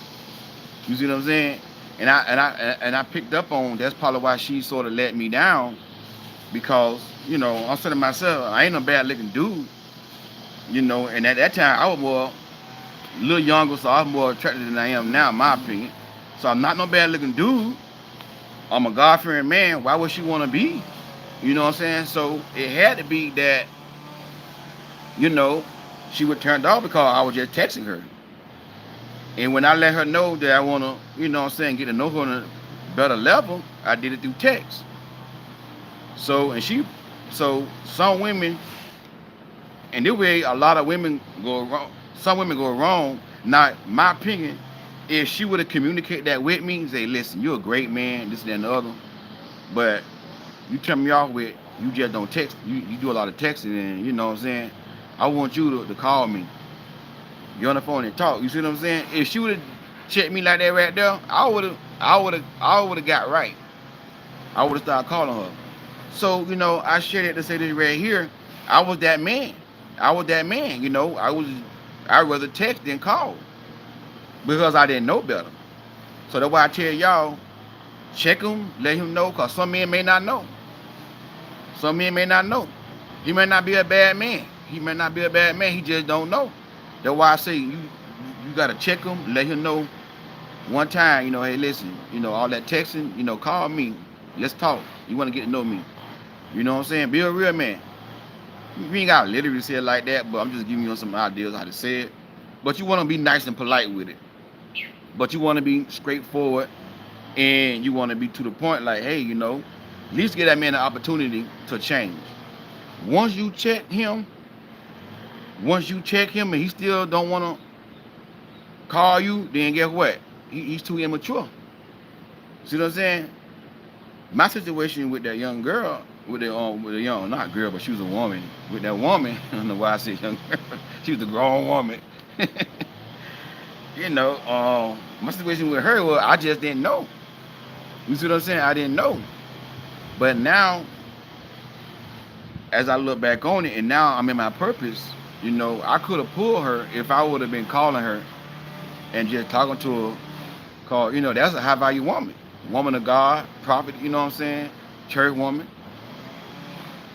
You see what I'm saying? And I picked up on that's probably why she sort of let me down because I'm saying to myself, I ain't no bad looking dude, And at that time I was more a little younger, so I was more attractive than I am now, in my opinion. So I'm not no bad looking dude. I'm a God fearing man. Why would she want to be? You know what I'm saying? So it had to be that you know she was turned off because I was just texting her. And when I let her know that I want to, get to know her on a better level, I did it through text. So, so some women, and this way a lot of women go wrong. Some women go wrong. Now, my opinion, if she would have communicated that with me, say, listen, you're a great man, this, that, and the other, but you turn me off with, you just don't text, you do a lot of texting, and you know what I'm saying? I want you to call me. Get on the phone and talk. You see what I'm saying? If she would have checked me like that right there, I would have got right. I would have started calling her. So, I share that to say this right here. I was that man. I was that man, I'd rather text than call because I didn't know better. So that's why I tell y'all, check him, let him know, because some men may not know. Some men may not know. He may not be a bad man. He may not be a bad man. He just don't know. That's why I say you gotta check him, let him know one time, hey, listen, all that texting, call me. Let's talk. You want to get to know me. You know what I'm saying? Be a real man. You ain't got to literally say it like that, but I'm just giving you some ideas how to say it. But you want to be nice and polite with it. But you want to be straightforward and you want to be to the point like, hey, at least give that man an opportunity to change. Once you check him, and he still don't want to call you, then guess what? He's too immature. See what I'm saying? My situation with that young girl, with a young, not girl, but she was a woman. With that woman, I don't know why I said young girl. She was a grown woman. My situation with her was I just didn't know. You see what I'm saying? I didn't know. But now, as I look back on it, and now I'm in my purpose, I could have pulled her if I would have been calling her and just talking to her. Cause that's a high value woman, woman of God, prophet. You know what I'm saying? Church woman.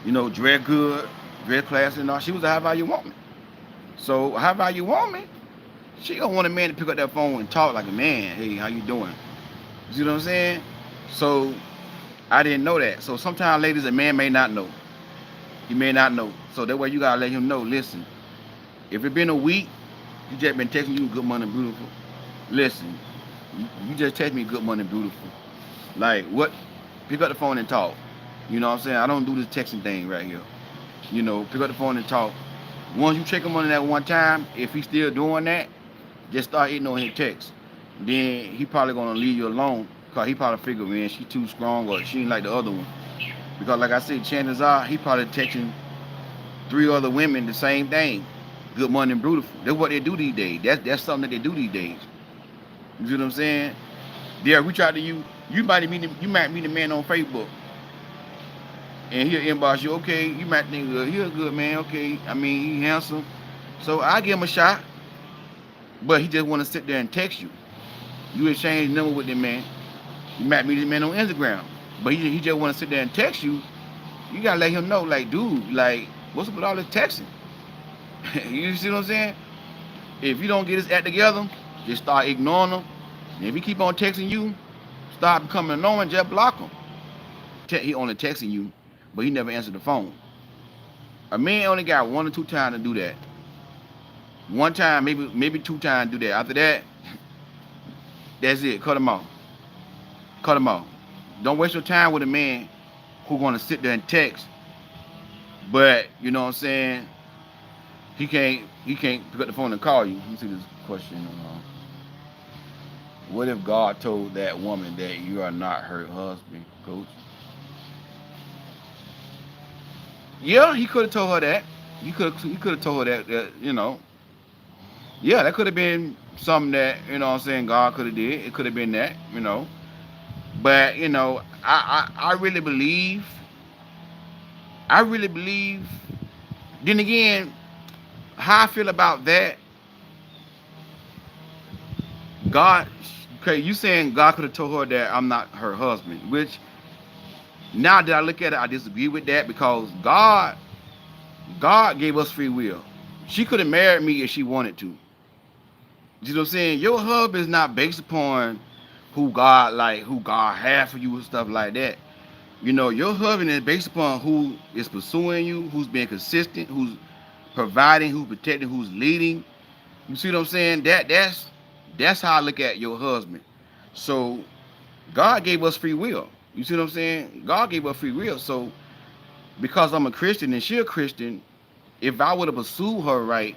Dress good, dress class, and all. She was a high value woman. So a high value woman, she don't want a man to pick up that phone and talk like a man. Hey, how you doing? You see what I'm saying? So I didn't know that. So sometimes, ladies, a man may not know. He may not know. So that way you gotta let him know. Listen, if it been a week, you just been texting you good morning, beautiful. Listen, you just text me good morning, beautiful. Like what? Pick up the phone and talk. You know what I'm saying? I don't do this texting thing right here. Pick up the phone and talk. Once you check him on that one time, if he's still doing that, just start ignoring his text. Then he probably gonna leave you alone because he probably figure, man, she too strong or she ain't like the other one. Because like I said, chances are he probably texting 3 other women the same thing. Good morning, beautiful. That's what they do these days. That's something that they do these days. You see what I'm saying? They'll reach out to you. You might meet a man on Facebook and he'll inbox you. Okay, you might think he's a good man. Okay, I mean he handsome, so I give him a shot. But he just want to sit there and text you. You exchange number with them man. You might meet this man on Instagram, but he just want to sit there and text you. You gotta let him know, like, dude, like, what's up with all this texting? You see what I'm saying? If you don't get his act together, just start ignoring him. And if he keep on texting you, start becoming annoying, just block him. He only texting you, but he never answered the phone. A man only got 1 or 2 times to do that. One time, maybe two times, do that. After that, that's it. Cut them off. Cut them off. Don't waste your time with a man who gonna sit there and text, but you know what I'm saying. He can't pick up the phone and call you. Let me see this question. What if God told that woman that you are not her husband, Coach? Yeah, he could have told her that. He could have told her that. Yeah, that could have been something that, what I'm saying, God could have did. It could have been that. But, I really believe, then again, how I feel about that, God, okay, you saying God could have told her that I'm not her husband, which now that I look at it, I disagree with that because God gave us free will. She could have married me if she wanted to. You know what I'm saying? Your husband is not based upon who God had for you and stuff like that. Your husband is based upon who is pursuing you, who's being consistent, who's providing, who's protecting, who's leading. You see what I'm saying? That's how I look at your husband. So God gave us free will. You see what I'm saying? God gave us free will. So because I'm a Christian and she a Christian, if I would have pursued her right,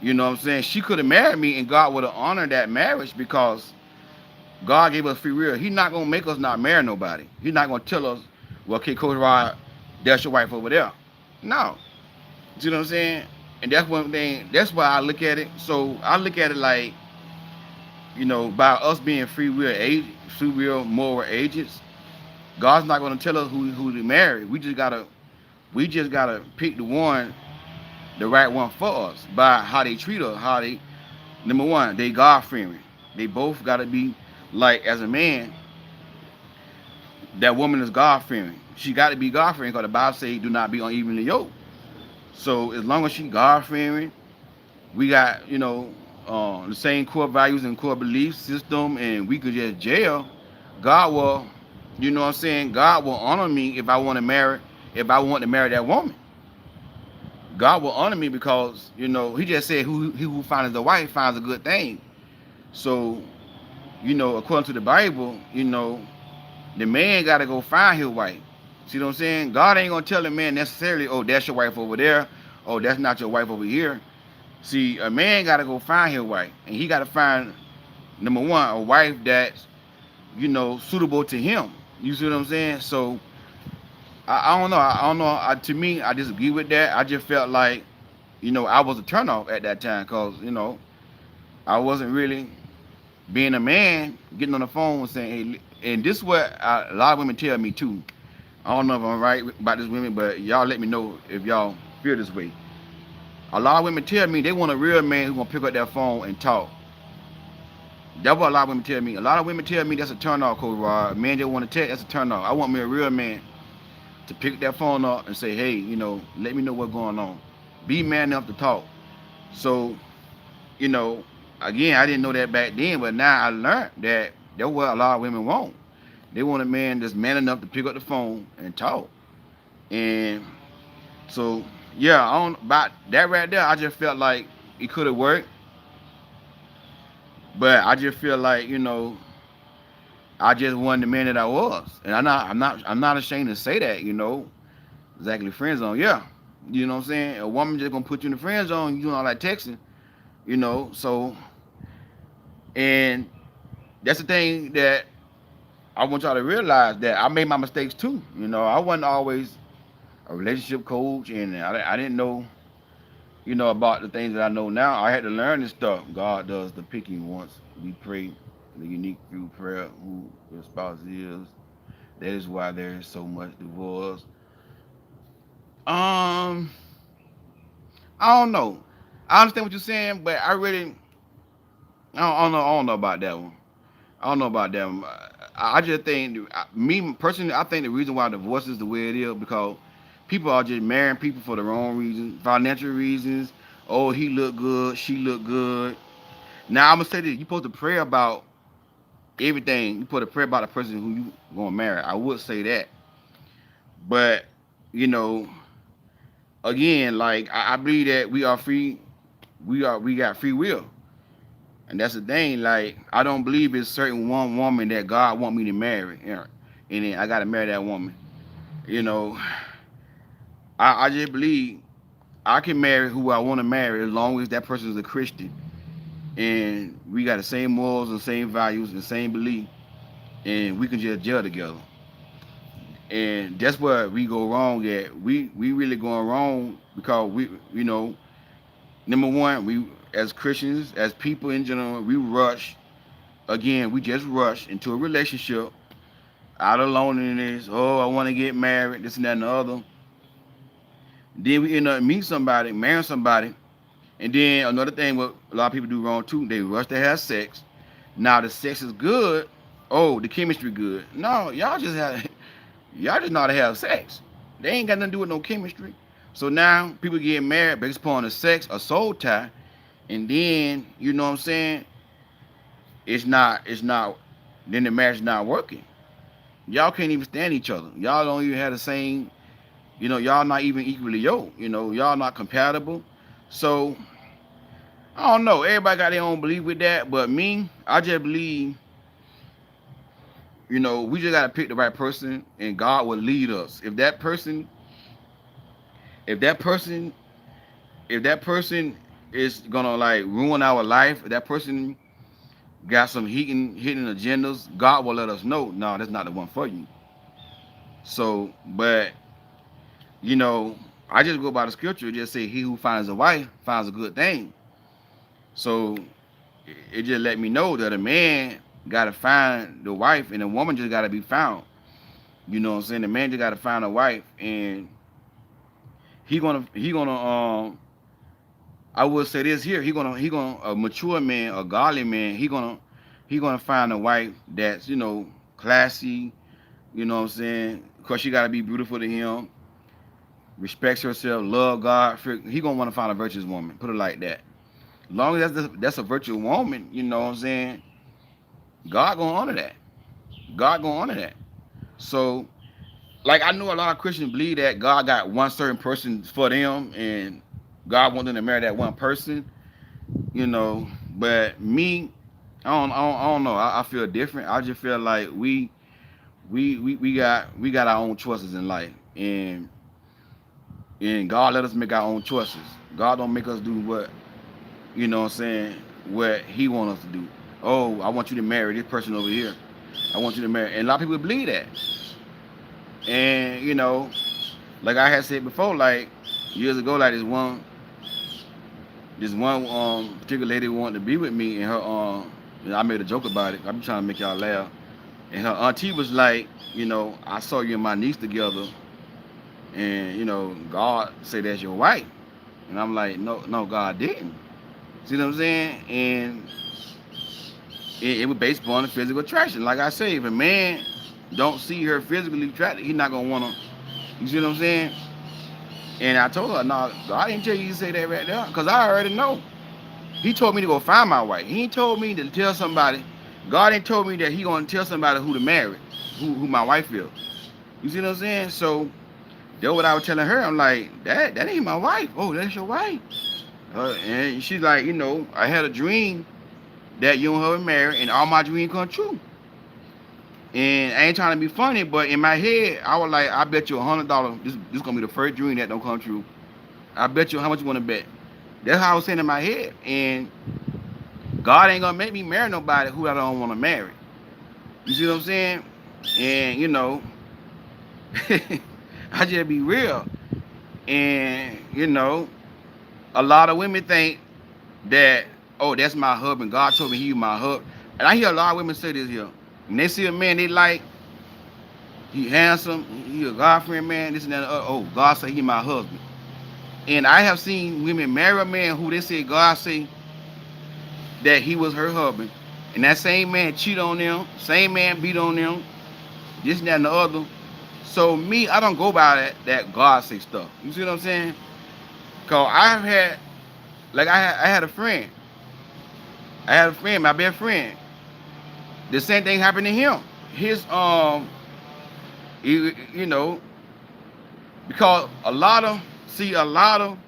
you know what I'm saying, she could have married me and God would have honored that marriage because God gave us free will. He's not gonna make us not marry nobody. He's not gonna tell us, well, okay, Coach Rod, that's your wife over there. No. You know what I'm saying? And that's one thing, that's why I look at it. So I look at it like, by us being free will moral agents, God's not gonna tell us who to marry. We just gotta pick the right one for us by how they treat us, how they number one, they God fearing. They both gotta be like as a man, that woman is God fearing. She gotta be God fearing because the Bible says do not be unevenly yoked. So as long as she God fearing, we got, the same core values and core belief system and we could just jail, God will, what I'm saying, God will honor me if I want to marry that woman. God will honor me because, he just said who finds the wife finds a good thing. So, according to the Bible, the man got to go find his wife. See what I'm saying? God ain't going to tell the man necessarily, oh, that's your wife over there. Oh, that's not your wife over here. See, a man got to go find his wife. And he got to find, number one, a wife that's, suitable to him. You see what I'm saying? So, I don't know. I don't know. To me, I disagree with that. I just felt like, I was a turnoff at that time because, I wasn't really being a man, getting on the phone and saying, hey, and this is what a lot of women tell me too. I don't know if I'm right about this women, but y'all let me know if y'all feel this way. A lot of women tell me they want a real man who's gonna pick up their phone and talk. That's what a lot of women tell me. A lot of women tell me that's a turn off, Coach Rod. A man just want to text, that's a turn off. I want me a real man to pick that phone up and say, hey, let me know what's going on. Be man enough to talk. So, you know, again, I didn't know that back then, but now I learned that that's what a lot of women want. They want a man that's man enough to pick up the phone and talk. And so, yeah, on about that right there, I just felt like it could have worked, but I just feel like I just wasn't the man that I was, and I'm not ashamed to say that. Exactly, friend zone, yeah. You know what I'm saying? A woman just gonna put you in the friend zone, you doing all that texting, So, and that's the thing that I want y'all to realize that I made my mistakes too. I wasn't always a relationship coach, and I didn't know, about the things that I know now. I had to learn this stuff. God does the picking once we pray the unique through prayer who your spouse is. That is why there is so much divorce. Um, I don't know. I understand what you're saying, but I don't know about that one. I don't know about that one. I just think, me personally, I think the reason why divorce is the way it is because people are just marrying people for the wrong reasons, financial reasons. Oh, he look good, she look good. Now I'm gonna say this: you supposed to pray about everything. You supposed to pray about the person who you gonna marry. I would say that, but you know, again, like I believe that we are free. we got free will. And that's the thing. Like, I don't believe it's certain one woman that God want me to marry. And then I gotta marry that woman. You know, I just believe I can marry who I want to marry as long as that person is a Christian and we got the same morals and same values and same belief, and we can just gel together. And that's where we go wrong at. We really going wrong because number one, we as Christians, as people in general, we rush. Again, we just rush into a relationship out of loneliness. Oh, I want to get married, this and that and the other. Then we end up meeting somebody, marrying somebody. And then another thing what a lot of people do wrong too, they rush to have sex. Now the sex is good. Oh, the chemistry good. No, y'all just know how to have sex. They ain't got nothing to do with no chemistry. So now people get married based upon the sex, a soul tie, and then you know what I'm saying, it's not then the marriage is not working. Y'all can't even stand each other. Y'all don't even have the same, y'all not even equally yoked, y'all not compatible. So I don't know. Everybody got their own belief with that, but me, I just believe, we just gotta pick the right person, and God will lead us. If that person, if that person is gonna like ruin our life, if that person got some hidden agendas, God will let us know. No, that's not the one for you. So, but you know, I just go by the scripture. It just say, "He who finds a wife finds a good thing." So it just let me know that a man gotta find the wife, and a woman just gotta be found. You know what I'm saying? The man just gotta find a wife, and he gonna. I will say this here. He gonna a mature man, a godly man. He gonna find a wife that's classy. You know what I'm saying? Cause she gotta be beautiful to him, respects herself, love God. He gonna want to find a virtuous woman. Put it like that. As long as that's a virtuous woman, you know what I'm saying? God gonna honor that. God gonna honor that. So, like, I know a lot of Christians believe that God got one certain person for them, and God wants them to marry that one person. But me, I don't know. I feel different. I just feel like we got our own choices in life, and God let us make our own choices. God don't make us do what what I'm saying, what He want us to do. Oh, I want you to marry this person over here. I want you to marry, and a lot of people believe that. And like I had said before, like years ago, like this one particular lady wanted to be with me, and her I made a joke about it. I be trying to make y'all laugh. And her auntie was like, I saw you and my niece together, and God say that's your wife. And I'm like, no, no, God didn't. See what I'm saying? And it was based upon the physical attraction. Like I say, if a man don't see her physically attracted, he's not gonna wanna. You see what I'm saying? And I told her, no, God didn't tell you to say that right there, cause I already know. He told me to go find my wife. He ain't told me to tell somebody. God ain't told me that He gonna tell somebody who to marry, who my wife is. You see what I'm saying? So that's what I was telling her. I'm like, that ain't my wife. Oh, that's your wife. And she's like, I had a dream that you and her were married, and all my dreams come true. And I ain't trying to be funny, but in my head, I was like, I bet you $100. This gonna be the first dream that don't come true. I bet you how much you want to bet. That's how I was saying in my head. And God ain't gonna make me marry nobody who I don't want to marry. You see what I'm saying? And I just be real. And a lot of women think that, oh, that's my husband. God told me he was my husband. And I hear a lot of women say this here. When they see a man they like, he handsome, he a God-fearing man, this and that. Oh, God say he my husband. And I have seen women marry a man who they say God say that he was her husband. And that same man cheat on them, same man beat on them, this and that and the other. So me, I don't go by that God say stuff. You see what I'm saying? Cause I've had, like I had a friend. I had a friend, my best friend. The same thing happened to him. His you know, because a lot of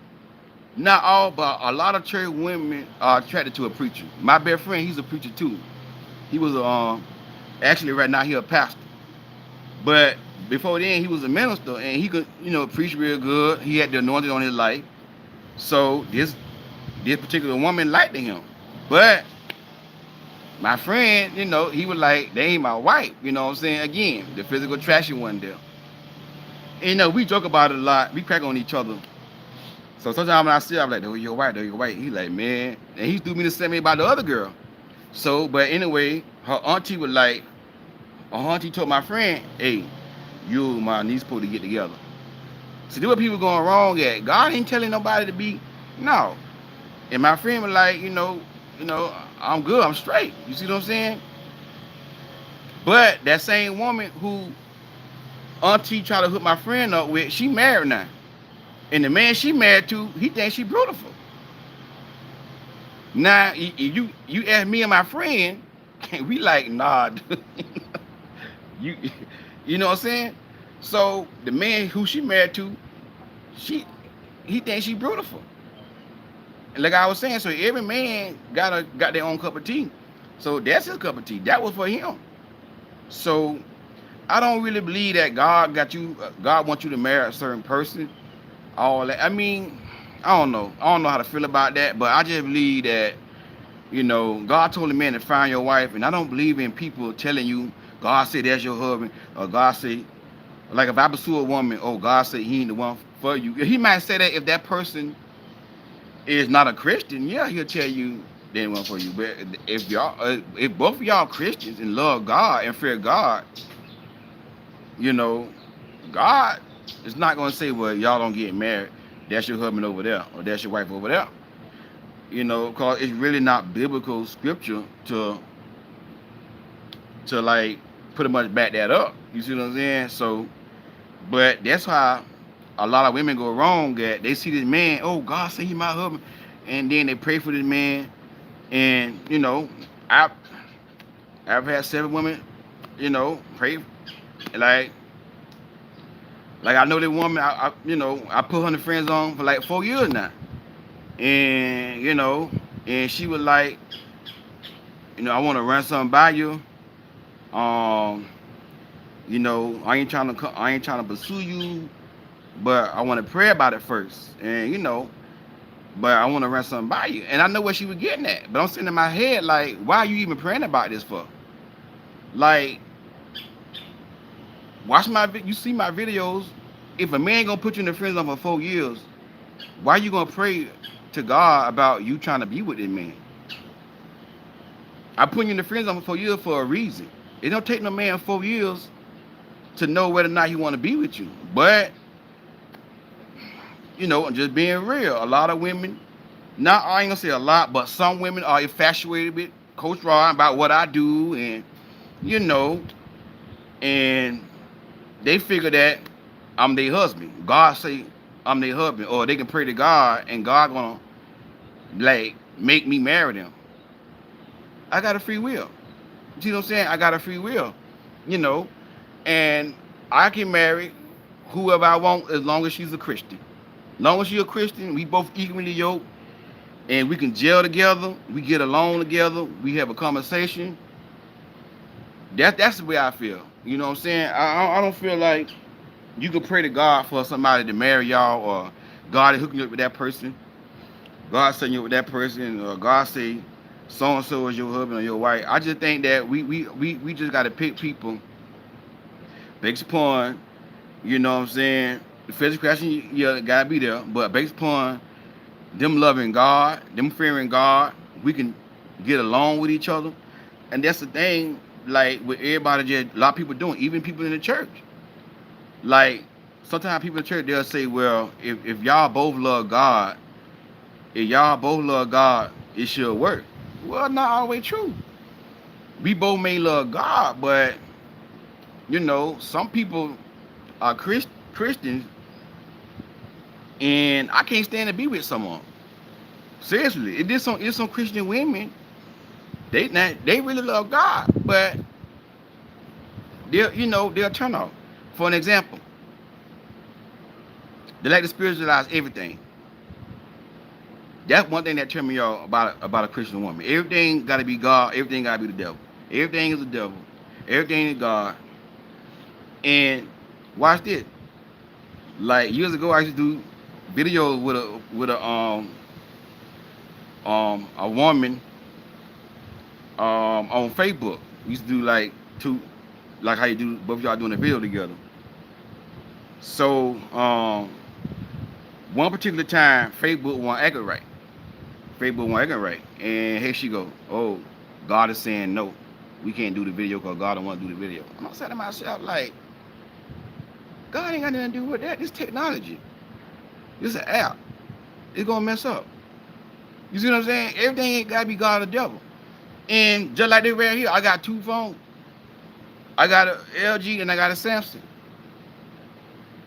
Not all, but a lot of church women are attracted to a preacher. My best friend, he's a preacher too. He was a actually right now he a pastor. But before then he was a minister and he could, preach real good. He had the anointing on his life. So this particular woman liked him. But my friend, he was like, they ain't my wife. You know what I'm saying? Again, the physical attraction wasn't there. And, we joke about it a lot. We crack on each other. So sometimes when I see her, I'm like, oh, you're white, you're white. He like, man. And he threw me the same way about the other girl. So, but anyway, her auntie was like, her auntie told my friend, hey, you and my niece supposed to get together. So do what people going wrong at. God ain't telling nobody to be, no. And my friend was like, I'm good, I'm straight. You see what I'm saying? But that same woman who auntie tried to hook my friend up with, she married now. And the man she married to, he thinks she beautiful. Now, you ask me and my friend, we like, nah, you you know what I'm saying? So the man who she married to, she he thinks she beautiful. And like I was saying, so every man got their own cup of tea. So that's his cup of tea. That was for him. So I don't really believe that God wants you to marry a certain person. All that. I mean, I don't know. I don't know how to feel about that, but I just believe that, God told a man to find your wife, and I don't believe in people telling you, God said that's your husband, or God said, like if I pursue a woman, oh, God said he ain't the one for you. He might say that if that person is not a Christian, yeah, he'll tell you they ain't one for you. But if both of y'all Christians and love God and fear God, you know, God is not gonna say, well, y'all don't get married. That's your husband over there, or that's your wife over there. Because it's really not biblical scripture to like pretty much back that up. You see what I'm saying? So, but that's how a lot of women go wrong. That they see this man, oh, God say he my husband, and then they pray for this man, and I I've had seven women, pray like I know this woman. I put her in the friend zone for like 4 years now, and and she was like, I want to run something by you. Um, I ain't trying to pursue you, but I want to pray about it first, and but I want to run something by you. And I know what she was getting at, but I'm sitting in my head like, why are you even praying about this for? Like, you see my videos. If a man gonna put you in the friend zone for 4 years, why you gonna pray to God about you trying to be with this man? I put you in the friend zone for 4 years for a reason. It don't take no man 4 years to know whether or not he want to be with you. But just being real, a lot of women, not I ain't gonna say a lot, but some women are infatuated with Coach Ron about what I do, and you know, and they figure that I'm their husband. God say I'm their husband, or they can pray to God, and God gonna like make me marry them. I got a free will. You see what I'm saying? I got a free will, you know, and I can marry whoever I want as long as she's a Christian. As long as she's a Christian, we both equally yoked, and we can gel together. We get along together. We have a conversation. That's the way I feel. You know what I'm saying? I don't feel like you can pray to God for somebody to marry y'all, or God is hooking you up with that person. God setting you up with that person, or God say so and so is your husband or your wife. I just think that we just got to pick people based upon, you know what I'm saying, the physical question, yeah, gotta be there, but based upon them loving God, them fearing God, we can get along with each other. And that's the thing, like with everybody, just a lot of people doing, even people in the church. Like sometimes people in the church, they'll say, well, if y'all both love God, it should work. Well, not always true. We both may love God, but some people are Christians, and I can't stand to be with someone. Seriously, it's some Christian women. They really love God, but they'll turn off. For an example, they like to spiritualize everything. That's one thing that turned me off about a Christian woman. Everything got to be God. Everything got to be the devil. Everything is the devil. Everything is God. And watch this. Like years ago, I used to do videos with a woman on Facebook. We used to do like two, like how you do both of y'all doing a video together. So one particular time, Facebook wasn't acting right. Facebook wasn't acting right, and here she go. Oh, God is saying no. We can't do the video because God don't want to do the video. I'm saying to myself like, God ain't got nothing to do with that. This technology. This is an app. It's gonna mess up. You see what I'm saying? Everything ain't gotta be God or the devil. And just like this right here, I got two phones. I got a LG and I got a Samsung.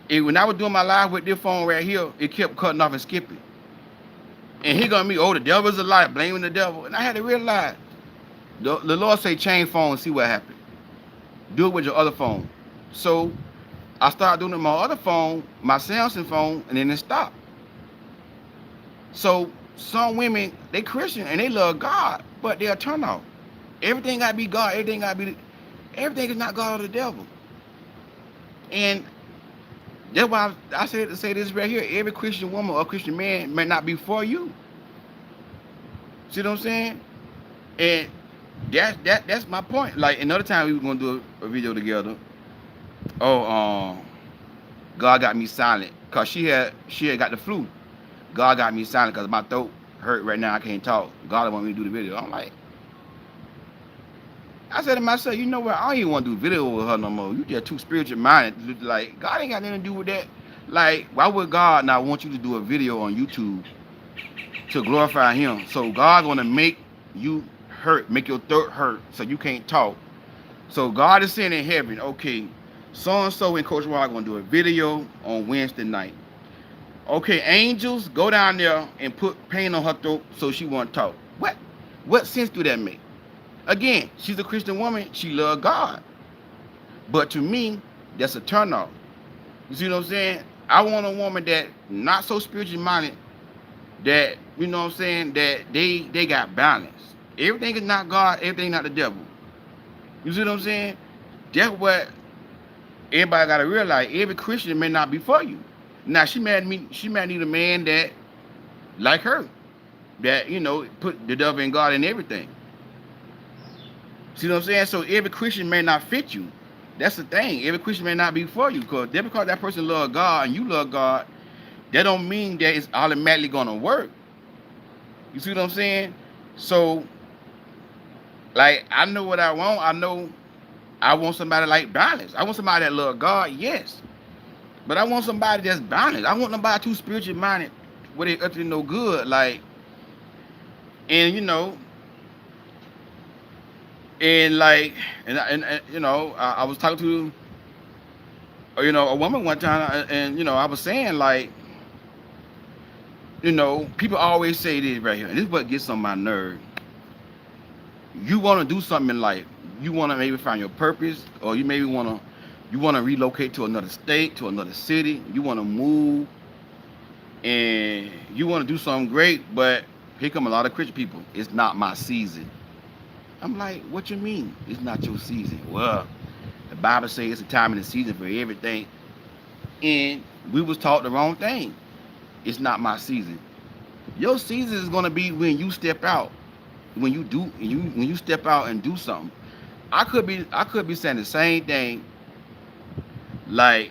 And when I was doing my live with this phone right here, it kept cutting off and skipping. And he gonna me, oh, the devil's a lie, blaming the devil. And I had to realize, the Lord say change phone and see what happens. Do it with your other phone. So I started doing it with my other phone, my Samsung phone, and then it stopped. So some women, they Christian and they love God, but they'll turn off. Everything gotta be God. Everything is not God or the devil. And that's why I said to say this right here. Every Christian woman or Christian man may not be for you. See what I'm saying? And that's my point. Like another time we were gonna do a video together. Oh, God got me silent because she had got the flu. God got me silent because my throat hurt right now. I can't talk. God want me to do the video. I'm like, I said to myself, you know what? I don't even want to do video with her no more. You just too spiritual minded. Like, God ain't got nothing to do with that. Like, why would God not want you to do a video on YouTube to glorify Him? So God gonna make you hurt, make your throat hurt, so you can't talk. So God is saying in heaven, okay, so and so and Coach Rod gonna do a video on Wednesday night. Okay, angels, go down there and put pain on her throat so she won't talk. What sense do that make? Again, she's a Christian woman. She loves God. But to me, that's a turnoff. You see what I'm saying? I want a woman that not so spiritually minded, that, you know what I'm saying, that they got balance. Everything is not God, everything not the devil. You see what I'm saying? That's what everybody got to realize. Every Christian may not be for you. Now, she might need a man that, like her, that, you know, put the devil and God in everything. See what I'm saying? So every Christian may not fit you. That's the thing. Every Christian may not be for you. Because that person love God and you love God, that don't mean that it's automatically going to work. You see what I'm saying? So, like, I know what I want. I want somebody like balance. I want somebody that love God, yes. But I want somebody that's balanced. I want nobody too spiritually minded where they up to no good. Like, and you know, and like, and you know, I was talking to, you know, a woman one time, and you know, I was saying like, you know, people always say this right here, and this is what gets on my nerve. You want to do something in life. You want to maybe find your purpose, or you maybe want to relocate to another state, to another city. You want to move, and you want to do something great, but here come a lot of Christian people. It's not my season. I'm like, what you mean? It's not your season. Well, the Bible says it's a time and a season for everything, and we was taught the wrong thing. It's not my season. Your season is gonna be when you step out, when you step out and do something. I could be saying the same thing, like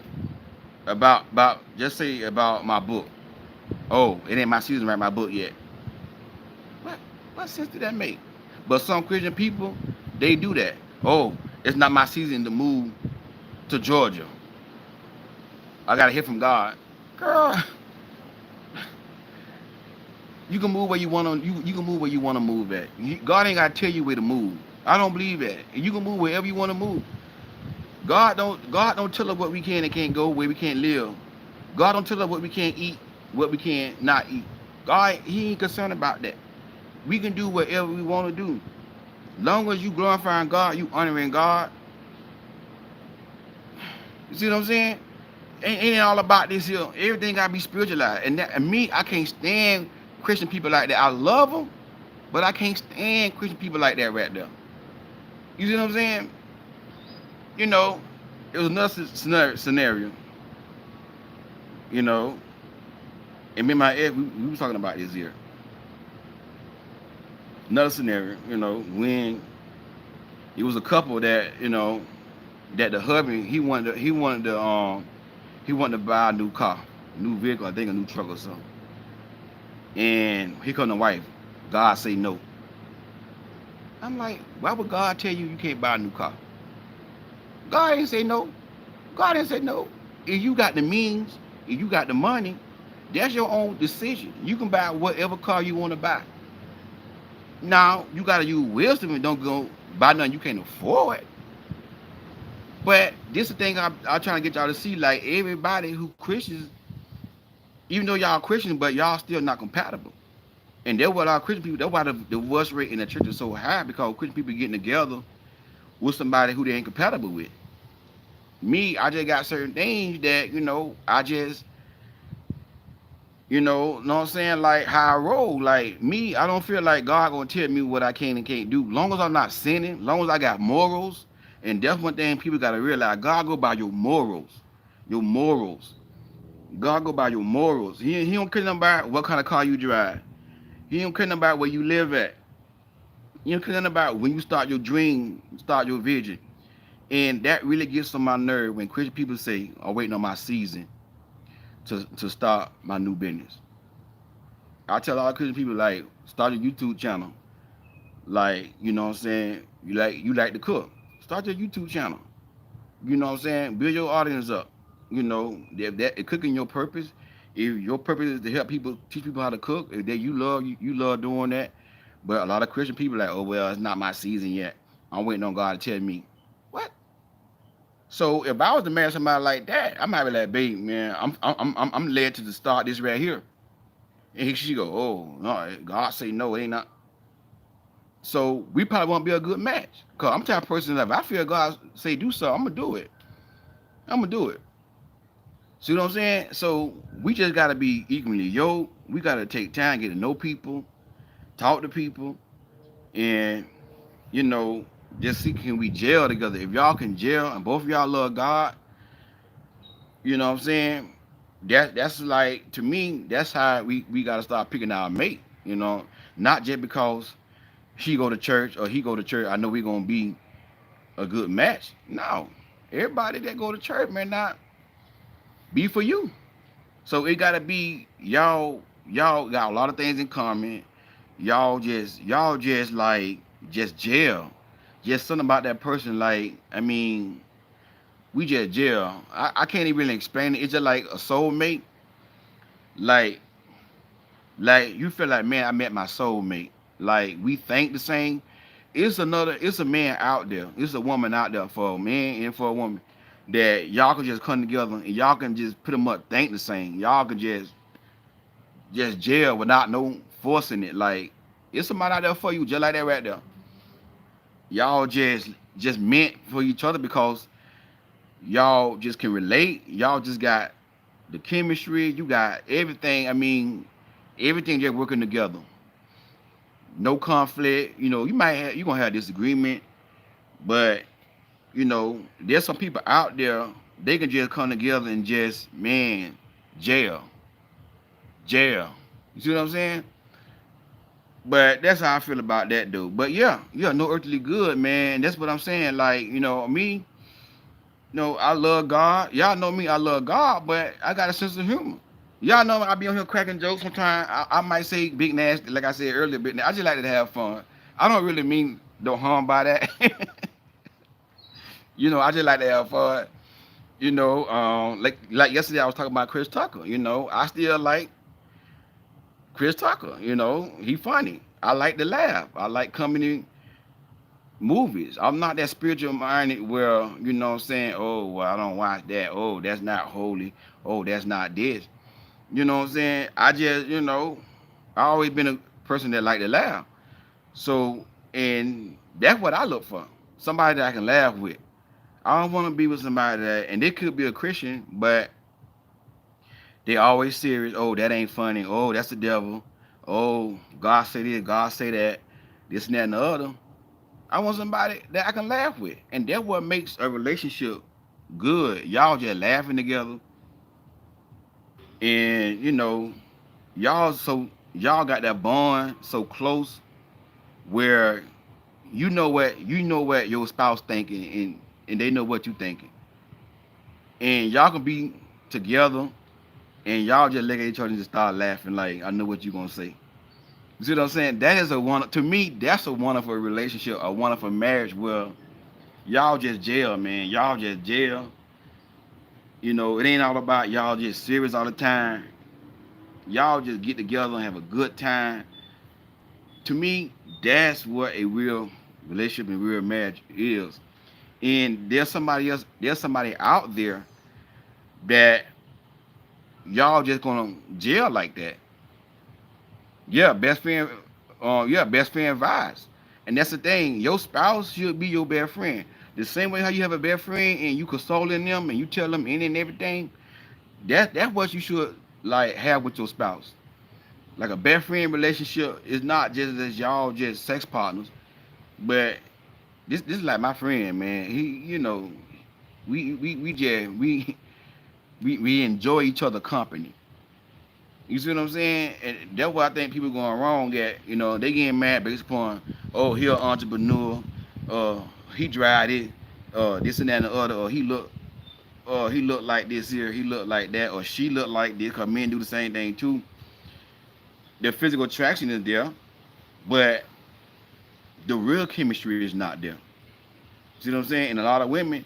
about just say about my book. Oh, it ain't my season to write my book yet. What sense did that make? But some Christian people, they do that. Oh, it's not my season to move to Georgia. I gotta hear from God. Girl, you can move where you wanna you can move where you wanna move at. God ain't gotta tell you where to move. I don't believe that. You can move wherever you wanna move. God don't tell us what we can and can't go, where we can't live. God don't tell us what we can't eat, what we can't not eat. God, He ain't concerned about that. We can do whatever we want to do. Long as you glorifying God, you honoring God. You see what I'm saying? Ain't it all about this here? Everything gotta be spiritualized. And me, I can't stand Christian people like that. I love them, but I can't stand Christian people like that right there. You see what I'm saying? You know, it was another scenario. You know, and me and my ex, we was talking about this here. Another scenario. When it was a couple that that the husband he wanted to buy a new car, new vehicle, I think a new truck or something. And here come the wife. God say no. I'm like, why would God tell you can't buy a new car? God didn't say no. God didn't say no. If you got the means, if you got the money, that's your own decision. You can buy whatever car you want to buy. Now you gotta use wisdom and don't go buy nothing you can't afford. But this is the thing I'm trying to get y'all to see. Like everybody who Christians, even though y'all Christians, but y'all still not compatible. And that's what our Christian people. That's why the divorce rate in the church is so high, because Christian people getting together with somebody who they ain't compatible with. Me, I just got certain things that I just know what I'm saying, like how I roll. Like me, I don't feel like God gonna tell me what I can and can't do. Long as I'm not sinning, long as I got morals, and that's one thing people gotta realize. God go by your morals, your morals. God go by your morals. He don't care nothing about what kind of car you drive. He don't care nothing about where you live at. He don't care nothing about when you start your dream, start your vision. And that really gets on my nerve when Christian people say, I'm waiting on my season to start my new business. I tell all Christian people, like, start a YouTube channel. Like, you know what I'm saying? You like to cook. Start your YouTube channel. You know what I'm saying? Build your audience up. If that if cooking your purpose, if your purpose is to help people, teach people how to cook, if that you love doing that. But a lot of Christian people like, oh well, it's not my season yet. I'm waiting on God to tell me. What? So if I was to marry somebody like that, I might be like, babe, man, I'm led to start this right here. And she go, oh no, God say no, it ain't not. So we probably won't be a good match. Cause I'm the type of person that if I feel God say do something, I'm gonna do it. I'm gonna do it. See what I'm saying? So we just gotta be equally yoked. We gotta take time, get to know people, talk to people, and you know, just see can we gel together. If y'all can gel and both of y'all love God, you know what I'm saying? That's like to me, that's how we gotta start picking our mate, not just because she go to church or he go to church, I know we gonna be a good match. No. Everybody that go to church may not be for you. So it gotta be y'all got a lot of things in common. Y'all just like just jail. Just something about that person, like, I mean, we just jail. I can't even really explain it. It's just like a soulmate. Like like you feel like, man, I met my soulmate. Like we think the same. It's a man out there. It's a woman out there for a man and for a woman that y'all can just come together and y'all can just put them up think the same. Y'all can just jail without no forcing it. Like it's somebody out there for you just like that right there. Y'all just meant for each other because y'all just can relate. Y'all just got the chemistry. You got everything. I mean, everything just working together. No conflict. You gonna have disagreement, but there's some people out there, they can just come together and just, man, jail. Jail. You see what I'm saying? But that's how I feel about that though. But yeah, no earthly good, man. That's what I'm saying. Like, me, I love God. Y'all know me, I love God, but I got a sense of humor. Y'all know I be on here cracking jokes sometimes. I might say big nasty, like I said earlier, big nasty. I just like to have fun. I don't really mean no harm by that. I just like to have fun. Like yesterday I was talking about Chris Tucker. I still like Chris Tucker. He funny. I like to laugh. I like coming in movies. I'm not that spiritual minded where what I'm saying. Oh, well, I don't watch that. Oh, that's not holy. Oh, that's not this. You know what I'm saying? I always been a person that like to laugh. So, and that's what I look for. Somebody that I can laugh with. I don't want to be with somebody that, and they could be a Christian, but they always serious. Oh, that ain't funny. Oh, that's the devil. oh, God say this, God say that, this and that and the other. I want somebody that I can laugh with. And that's what makes a relationship good. Y'all just laughing together. And, y'all got that bond so close where you know what your spouse thinking, and they know what you thinking. And y'all can be together and y'all just look at each other and just start laughing like I know what you gonna say. You see what I'm saying? That is a one to me. That's a wonderful relationship, a wonderful marriage where y'all just jail, man. Y'all just jail. It ain't all about y'all just serious all the time. Y'all just get together and have a good time. To me, that's what a real relationship and real marriage is. And there's somebody out there that y'all just gonna jail like that. Yeah, best friend vibes. And that's the thing. Your spouse should be your best friend. The same way how you have a best friend and you consoling them and you tell them any and everything. That's what you should like have with your spouse. Like a best friend relationship is not just as y'all just sex partners, but this is like my friend, man. We just we enjoy each other company. You see what I'm saying? And that's what I think people going wrong at. They getting mad based upon, oh, he an entrepreneur, uh, he drive it, this and that and the other, or he look like this here, he look like that, or she look like this. Cause men do the same thing too. The physical attraction is there, but the real chemistry is not there. See what I'm saying? And a lot of women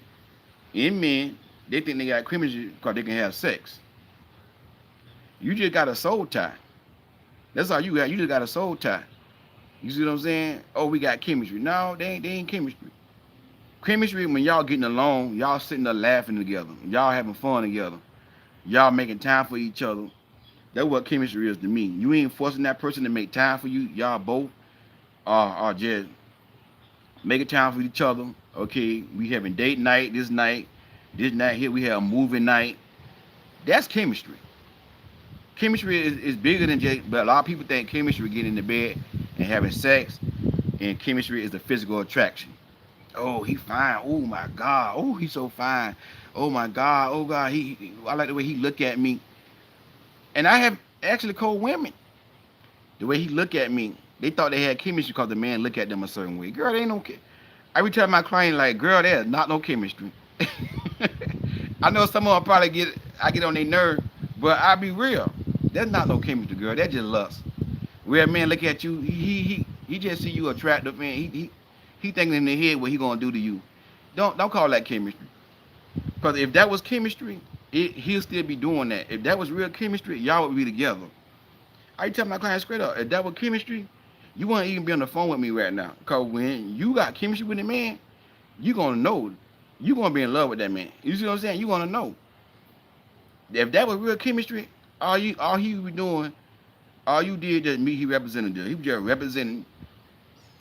and men, they think they got chemistry because they can have sex. You just got a soul tie. That's all you got. You just got a soul tie. You see what I'm saying? Oh, we got chemistry. No, they ain't chemistry. Chemistry when y'all getting along, y'all sitting there laughing together, y'all having fun together, y'all making time for each other. That's what chemistry is to me. You ain't forcing that person to make time for you. Y'all both are just making time for each other. Okay, we having date night this night here we have a movie night. That's chemistry. Chemistry is bigger than just. But a lot of people think chemistry getting in the bed and having sex, and chemistry is the physical attraction. Oh, he fine. Oh my God. Oh, he's so fine. Oh my God. Oh God. I like the way he look at me. And I have actually told women the way he look at me. They thought they had chemistry because the man look at them a certain way. Girl, they ain't no. I be telling my client like, girl, there's not no chemistry. I know some of them probably I get on their nerve, but I be real. There's not no chemistry, girl. That's just lust. Where a man look at you, he just see you attractive, man. He thinking in the head what he gonna do to you. Don't call that chemistry. Because if that was chemistry, he'll still be doing that. If that was real chemistry, y'all would be together. I tell my clients straight up, if that was chemistry, you wouldn't even be on the phone with me right now. Because when you got chemistry with a man, you gonna know. You gonna be in love with that man. You see what I'm saying? You gonna know. If that was real chemistry, all he was doing, all you did just me, he represented it. He was just representing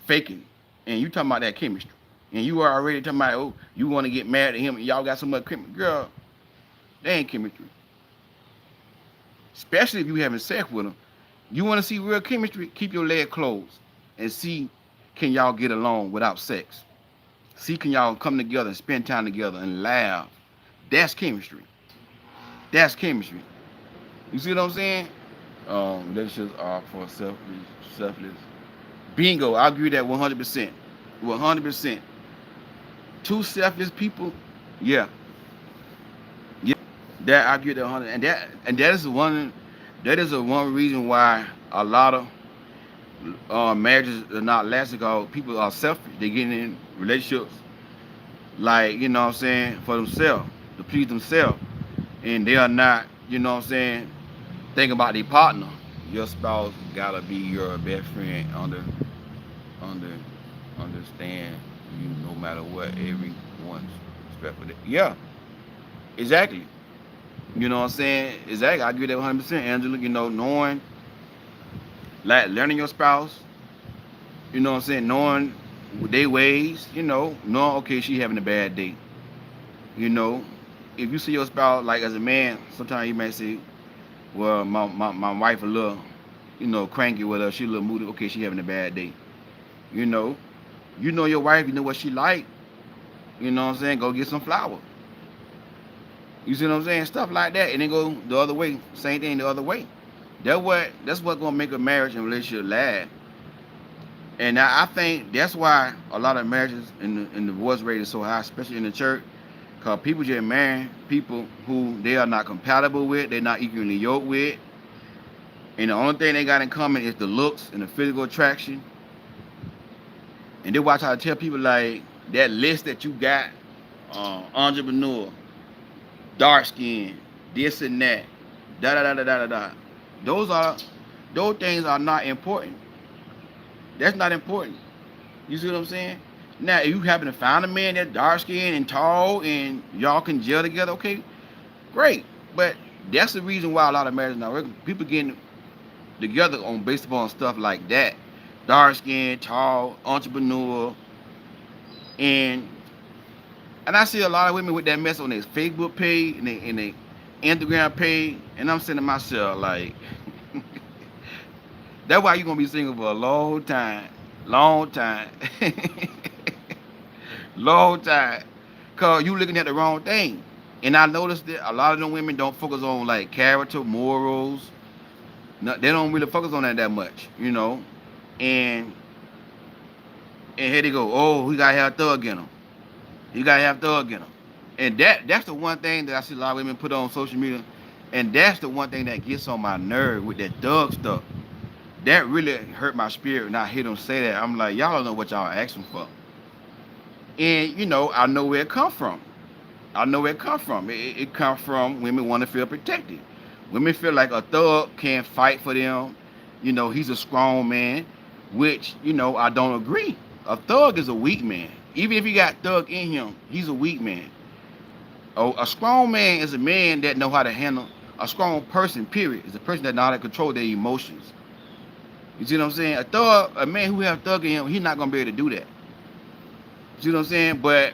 faking. And you talking about that chemistry. And you are already talking about, oh, you want to get mad at him and y'all got so much chemistry. Girl, they ain't chemistry. Especially if you having sex with them. You want to see real chemistry? Keep your leg closed and see can y'all get along without sex. See can y'all come together and spend time together and laugh. That's chemistry. That's chemistry. You see what I'm saying? Relationships are for selfless. Bingo, I agree with that 100%. 100%. Two selfless people, yeah, yeah. That I agree with that 100, that is a one reason why a lot of marriages are not lasting. Because people are selfish. They get in relationships like what I'm saying for themselves to please themselves, and they are not what I'm saying thinking about their partner. Your spouse gotta be your best friend under understand you no matter what everyone's respect for that. Yeah, exactly. You know what I'm saying? Exactly. I agree with that 100%, Angela. Knowing, like, learning your spouse. You know what I'm saying? Knowing their ways. Knowing okay, she having a bad day. You know, if you see your spouse like as a man, sometimes you may say, well, my wife a little. cranky with her. She a little moody. Okay, she having a bad day. You know, you know your wife. You know what she like. You know what I'm saying? Go get some flour. You see what I'm saying? Stuff like that, and then go the other way. Same thing the other way. That's what gonna make a marriage and relationship last. And I think that's why a lot of marriages and the divorce rate is so high, especially in the church, because people just marry people who they are not compatible with, they're not equally yoked with, and the only thing they got in common is the looks and the physical attraction. And they watch how to tell people like that list that you got, entrepreneur, dark skin, this and that, da da da da da da. Those are those things are not important. That's not important. You see what I'm saying? Now, if you happen to find a man that's dark skinned and tall and y'all can gel together, okay, great. But that's the reason why a lot of marriages not working. People getting together on based upon stuff like that. Dark skinned, tall, entrepreneur, and I see a lot of women with that mess on their Facebook page and their Instagram page, and I'm saying to myself, like, that's why you're gonna be single for a long time. Long time. Long time. Cause you looking at the wrong thing. And I noticed that a lot of them women don't focus on like character, morals. No, they don't really focus on that much. And here they go. Oh, he gotta have thug in him. He gotta have thug in him. And that's the one thing that I see a lot of women put on social media. And that's the one thing that gets on my nerve with that thug stuff. That really hurt my spirit when I hear them say that. I'm like, y'all don't know what y'all asking for. And I know where it come from. I know where it come from. It come from women want to feel protected. Women feel like a thug can't fight for them. He's a strong man, which I don't agree. A thug is a weak man. Even if he got thug in him, he's a weak man. A strong man is a man that know how to handle. A strong person, period, is a person that know how to control their emotions. You see what I'm saying? A man who have thug in him, he's not gonna be able to do that. You see what I'm saying? But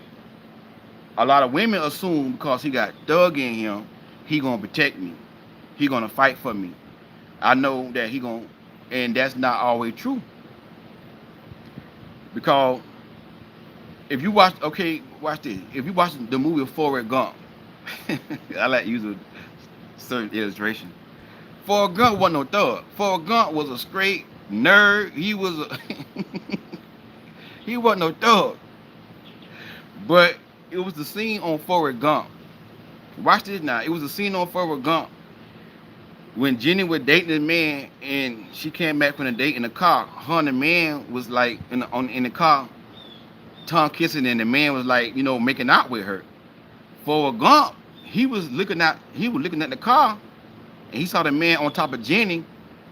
a lot of women assume because he got thug in him, he gonna protect me. He gonna fight for me. I know that he gonna, and that's not always true. Because if you watch this. If you watch the movie Forrest Gump, I like to use a certain illustration. Forrest Gump wasn't no thug. Forrest Gump was a straight nerd. He wasn't no thug. But it was the scene on Forrest Gump. Watch this now. It was a scene on Forrest Gump when Jenny was dating this man and she came back from the date in the car. Her and the man was like in the car, tongue kissing, and the man was like, making out with her. Forrest Gump, he was looking at the car and he saw the man on top of Jenny.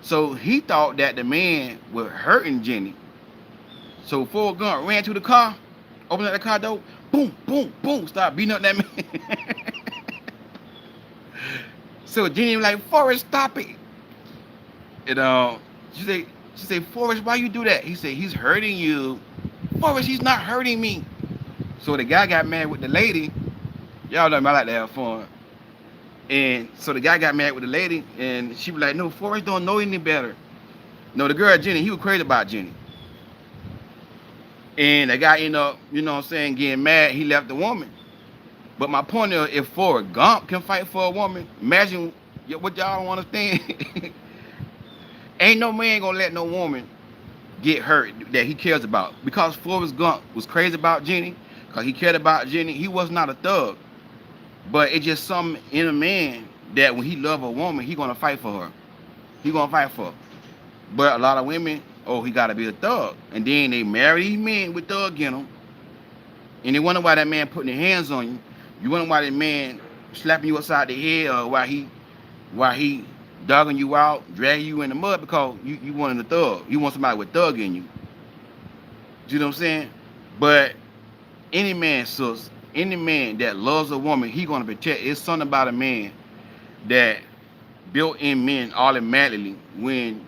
So he thought that the man was hurting Jenny. So Forrest Gump ran to the car, opened up the car door, boom, boom, boom, started beating up that man. So Jenny was like, Forrest, stop it. And she said, Forrest, why you do that? He said, he's hurting you. Forrest, he's not hurting me. So the guy got mad with the lady. Y'all know I like to have fun. And so the guy got mad with the lady, and she was like, no, Forrest don't know any better. No, the girl, Jenny, he was crazy about Jenny. And the guy ended up, getting mad. He left the woman. But my point is, if Forrest Gump can fight for a woman, imagine what y'all don't understand. Ain't no man gonna let no woman get hurt that he cares about. Because Forrest Gump was crazy about Jenny, because he cared about Jenny, he was not a thug. But it's just something in a man that when he love a woman, he gonna fight for her. He gonna fight for her. But a lot of women, oh, he gotta be a thug. And then they marry these men with thug in them. And they wonder why that man putting his hands on you. You wonder why that man slapping you upside the head, or why he dogging you out, dragging you in the mud, because you wanted a thug. You want somebody with thug in you. You know what I'm saying? But any man, sis, any man that loves a woman, he gonna protect. It's something about a man that built in men automatically. When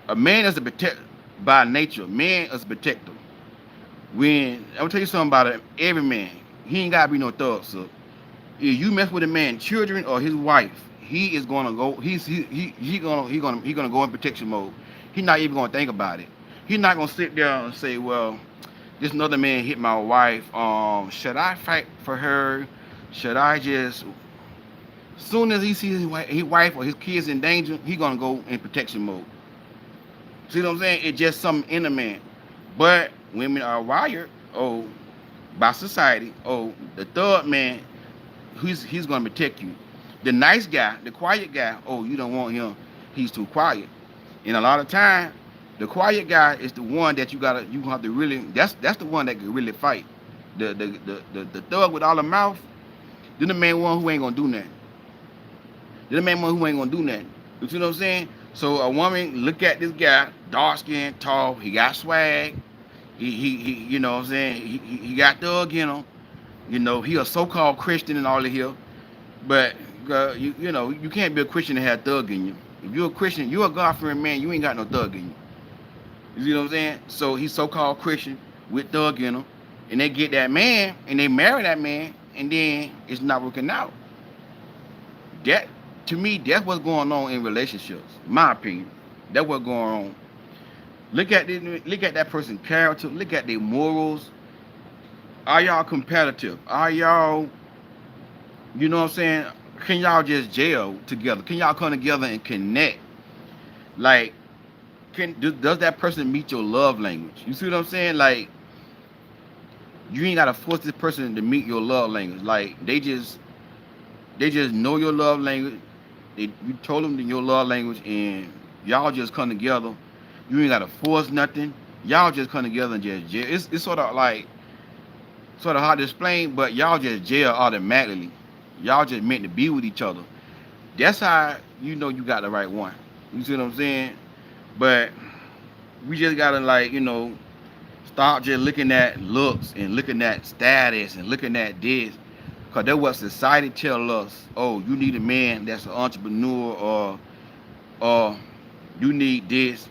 a man is a protector by nature, man is a protector. When I'm gonna tell you something about it, every man, he ain't gotta be no thug, so if you mess with a man's children or his wife, he is gonna go. He gonna go in protection mode. He's not even gonna think about it. He's not gonna sit there and say, well, this another man hit my wife. Should I fight for her? Should I just? Soon as he sees his wife or his kids in danger, he gonna go in protection mode. See what I'm saying? It's just something in a man. But women are wired, oh, by society, oh, the third man, he's gonna protect you. The nice guy, the quiet guy, oh, you don't want him. He's too quiet. And a lot of time, the quiet guy is the one that you have to really. That's the one that can really fight. The thug with all the mouth. Then the man one who ain't gonna do nothing. Then the man one who ain't gonna do nothing. You see what I'm saying? So a woman look at this guy, dark skin, tall. He got swag. He you know what I'm saying? He got thug in him. You know, he a so-called Christian and all of here. But you know, you can't be a Christian and have thug in you. If you're a Christian, you're a God-fearing man, you ain't got no thug in you. You see what I'm saying? So he's so-called Christian with thug in him. And they get that man and they marry that man and then it's not working out. That, to me, that's what's going on in relationships. My opinion. That's what's going on. Look at that person's character. Look at their morals. Are y'all competitive? Are y'all, you know what I'm saying? Can y'all just jail together? Can y'all come together and connect? Like, does that person meet your love language? You see what I'm saying? Like, you ain't gotta force this person to meet your love language. Like, they just know your love language. You told them your love language, and y'all just come together. You ain't gotta force nothing. Y'all just come together and just jail. It's sort of hard to explain, but y'all just jail automatically. Y'all just meant to be with each other. That's how you know you got the right one. You see what I'm saying? But we just gotta, like, start just looking at looks and looking at status and looking at this. Cause that's what society tell us. Oh, you need a man that's an entrepreneur, or you need this.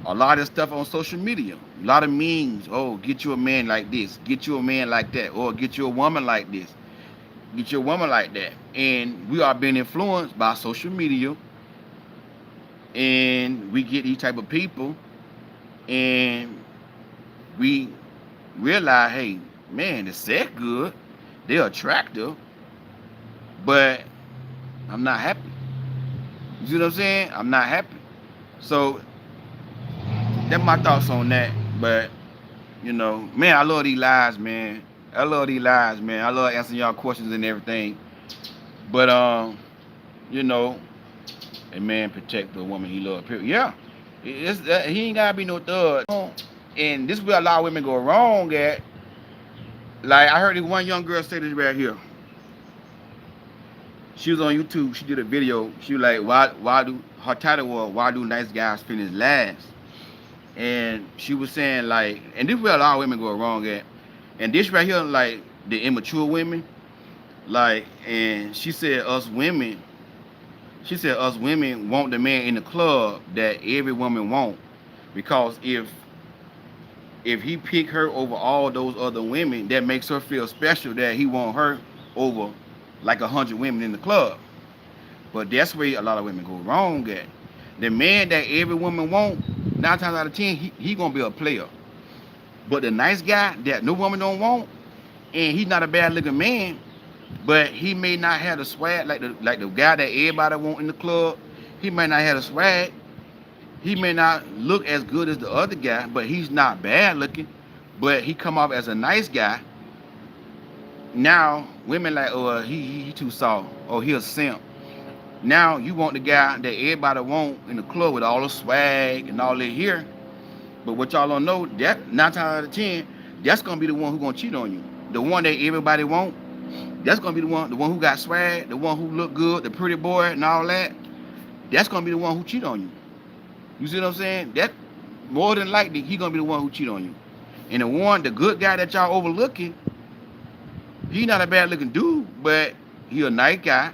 A lot of stuff on social media. A lot of memes. Oh, get you a man like this. Get you a man like that. Or get you a woman like this. Get you a woman like that. And we are being influenced by social media. And we get these type of people. And we realize, hey, man, they sex good. They're attractive. But I'm not happy. You see what I'm saying? I'm not happy. So that's my thoughts on that. But man, I love these lives, man. I love these lives, man. I love answering y'all questions and everything. But you know, a man protect the woman he loves. Yeah, he ain't gotta be no thug. And this is where a lot of women go wrong at. Like, I heard this one young girl say this right here. She was on YouTube. She did a video. She was like, why do her title was, why do nice guys finish last? And she was saying, like, and this is where a lot of women go wrong at. And this right here, like, the immature women, like, and she said us women want the man in the club that every woman want. Because if he pick her over all those other women, that makes her feel special that he want her over like 100 women in the club. But that's where a lot of women go wrong at. The man that every woman want, 9 times out of 10, he gonna be a player. But the nice guy that no woman don't want, and he's not a bad looking man, but he may not have the swag like the guy that everybody want in the club. He may not have the swag. He may not look as good as the other guy, but he's not bad looking. But he come off as a nice guy. Now women like, oh, he too soft, or he a simp. Now you want the guy that everybody want in the club with all the swag and all that here. But what y'all don't know, that 9 times out of 10, that's gonna be the one who gonna cheat on you. The one that everybody want, that's gonna be the one who got swag, the one who look good, the pretty boy and all that. That's gonna be the one who cheat on you. You see what I'm saying? That more than likely he gonna be the one who cheat on you. And the good guy that y'all overlooking, he not a bad looking dude, but he a nice guy.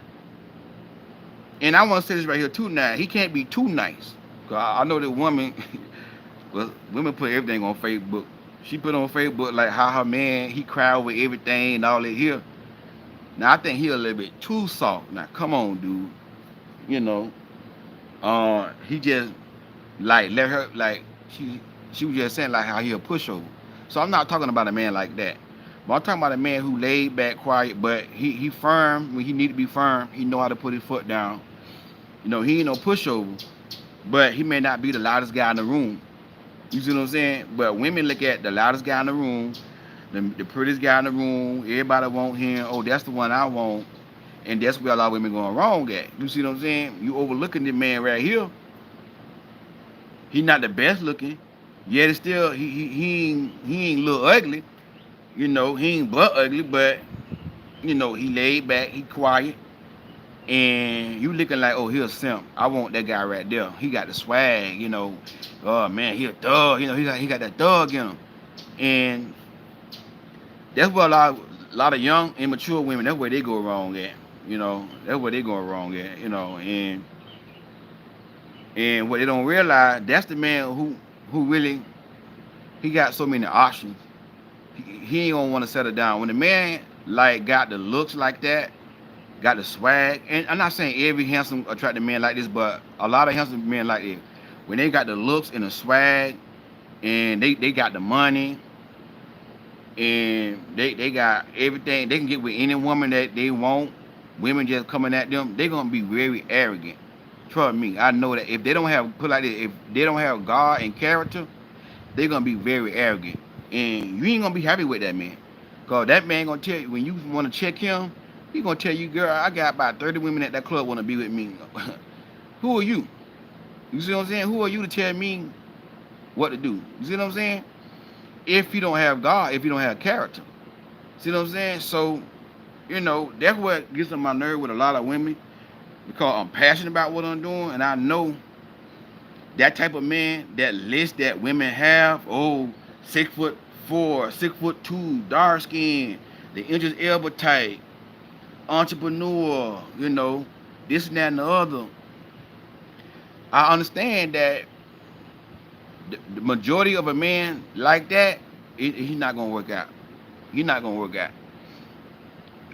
And I want to say this right here too. Now he can't be too nice. Cause I know that woman, well, women put everything on Facebook. She put on Facebook like how her man, he cry over everything and all that here. Now I think he a little bit too soft. Now come on, dude. You know, he just like let her like she was just saying like how he a pushover. So I'm not talking about a man like that. But I'm talking about a man who laid back, quiet, but he firm when he need to be firm. He know how to put his foot down. You know, he ain't no pushover, but he may not be the loudest guy in the room. You see what I'm saying? But women look at the loudest guy in the room, the prettiest guy in the room. Everybody want him. Oh, that's the one I want. And that's where a lot of women going wrong at. You see what I'm saying? You overlooking this man right here. He not the best looking. Yet it's still he ain't little ugly. You know, he ain't butt ugly, but you know, he laid back, he quiet. And you looking like, oh, he a simp. I want that guy right there. He got the swag, you know. Oh man, he a thug. You know, he got that thug in him. And that's what a lot of young, immature women. That's where they go wrong at. You know, that's where they go wrong at. You know, and what they don't realize, that's the man who really he got so many options. He ain't gonna want to settle down. When the man like got the looks like that, got the swag, and I'm not saying every handsome attractive man like this, but a lot of handsome men like this. When they got the looks and the swag, and they got the money, and they got everything, they can get with any woman that they want. Women just coming at them, they gonna be very arrogant. Trust me, I know that if they don't have put like this, if they don't have God and character, they're gonna be very arrogant, and you ain't gonna be happy with that man, cause that man gonna tell you when you want to check him, he gonna tell you, girl, I got about 30 women at that club want to be with me. Who are you? You see what I'm saying? Who are you to tell me what to do? You see what I'm saying? If you don't have God, if you don't have character, see what I'm saying? So you know that's what gets on my nerve with a lot of women because I'm passionate about what I'm doing, and I know that type of man, that list that women have, oh, 6'4", 6'2", dark skin, the Idris Elba type, entrepreneur, you know, this and that and the other. I understand that the majority of a man like that, he's not gonna work out. He's not gonna work out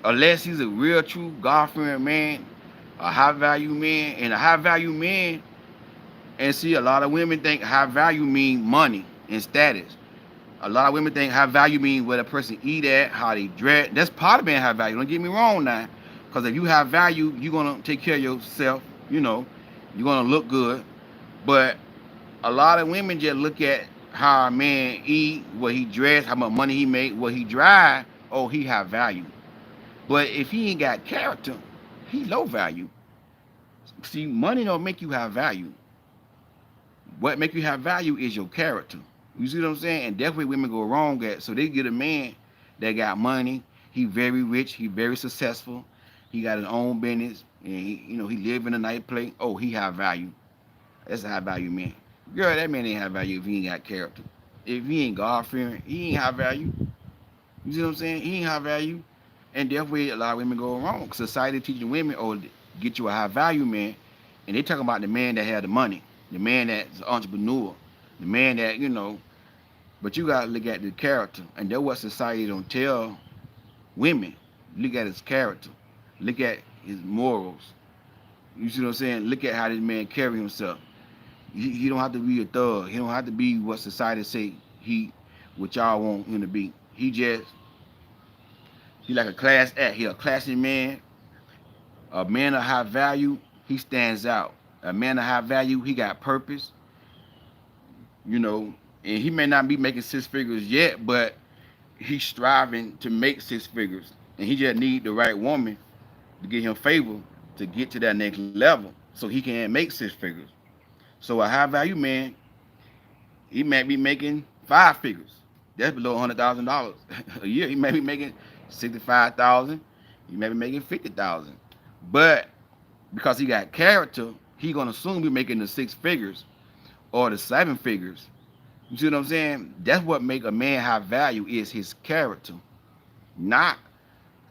unless he's a real, true God-fearing man, a high-value man, and a high-value man. And see, a lot of women think high value mean money and status. A lot of women think high value means where the person eat at, how they dress. That's part of being high value. Don't get me wrong now. Because if you have value, you're going to take care of yourself. You know, you're going to look good. But a lot of women just look at how a man eat, what he dress, how much money he make, what he drive. Oh, he have value. But if he ain't got character, he low value. See, money don't make you have value. What make you have value is your character. You see what I'm saying? And that's where women go wrong at. So they get a man that got money. He very rich. He very successful. He got his own business, and he live in a nice place. Oh, he have value. That's a high value man. Girl, that man ain't have value if he ain't got character. If he ain't God fearing, he ain't have value. You see what I'm saying? He ain't have value. And that's where a lot of women go wrong. Society teaching women, oh, get you a high value man, and they talking about the man that had the money, the man that's an entrepreneur, the man that But you gotta look at the character, and that's what society don't tell women. Look at his character, look at his morals. You see what I'm saying? Look at how this man carry himself. He don't have to be a thug. He don't have to be what society say what y'all want him to be. He like a class act. He a classy man, a man of high value. He stands out. A man of high value. He got purpose. You know, and he may not be making six figures yet, but he's striving to make six figures, and he just need the right woman to get him favor to get to that next level, so he can make six figures. So a high value man, he might be making five figures. That's below $100,000 a year. He may be making 65,000. He may be making 50,000. But because he got character, he gonna soon be making the six figures or the seven figures. You see what I'm saying? That's what make a man high value is his character, not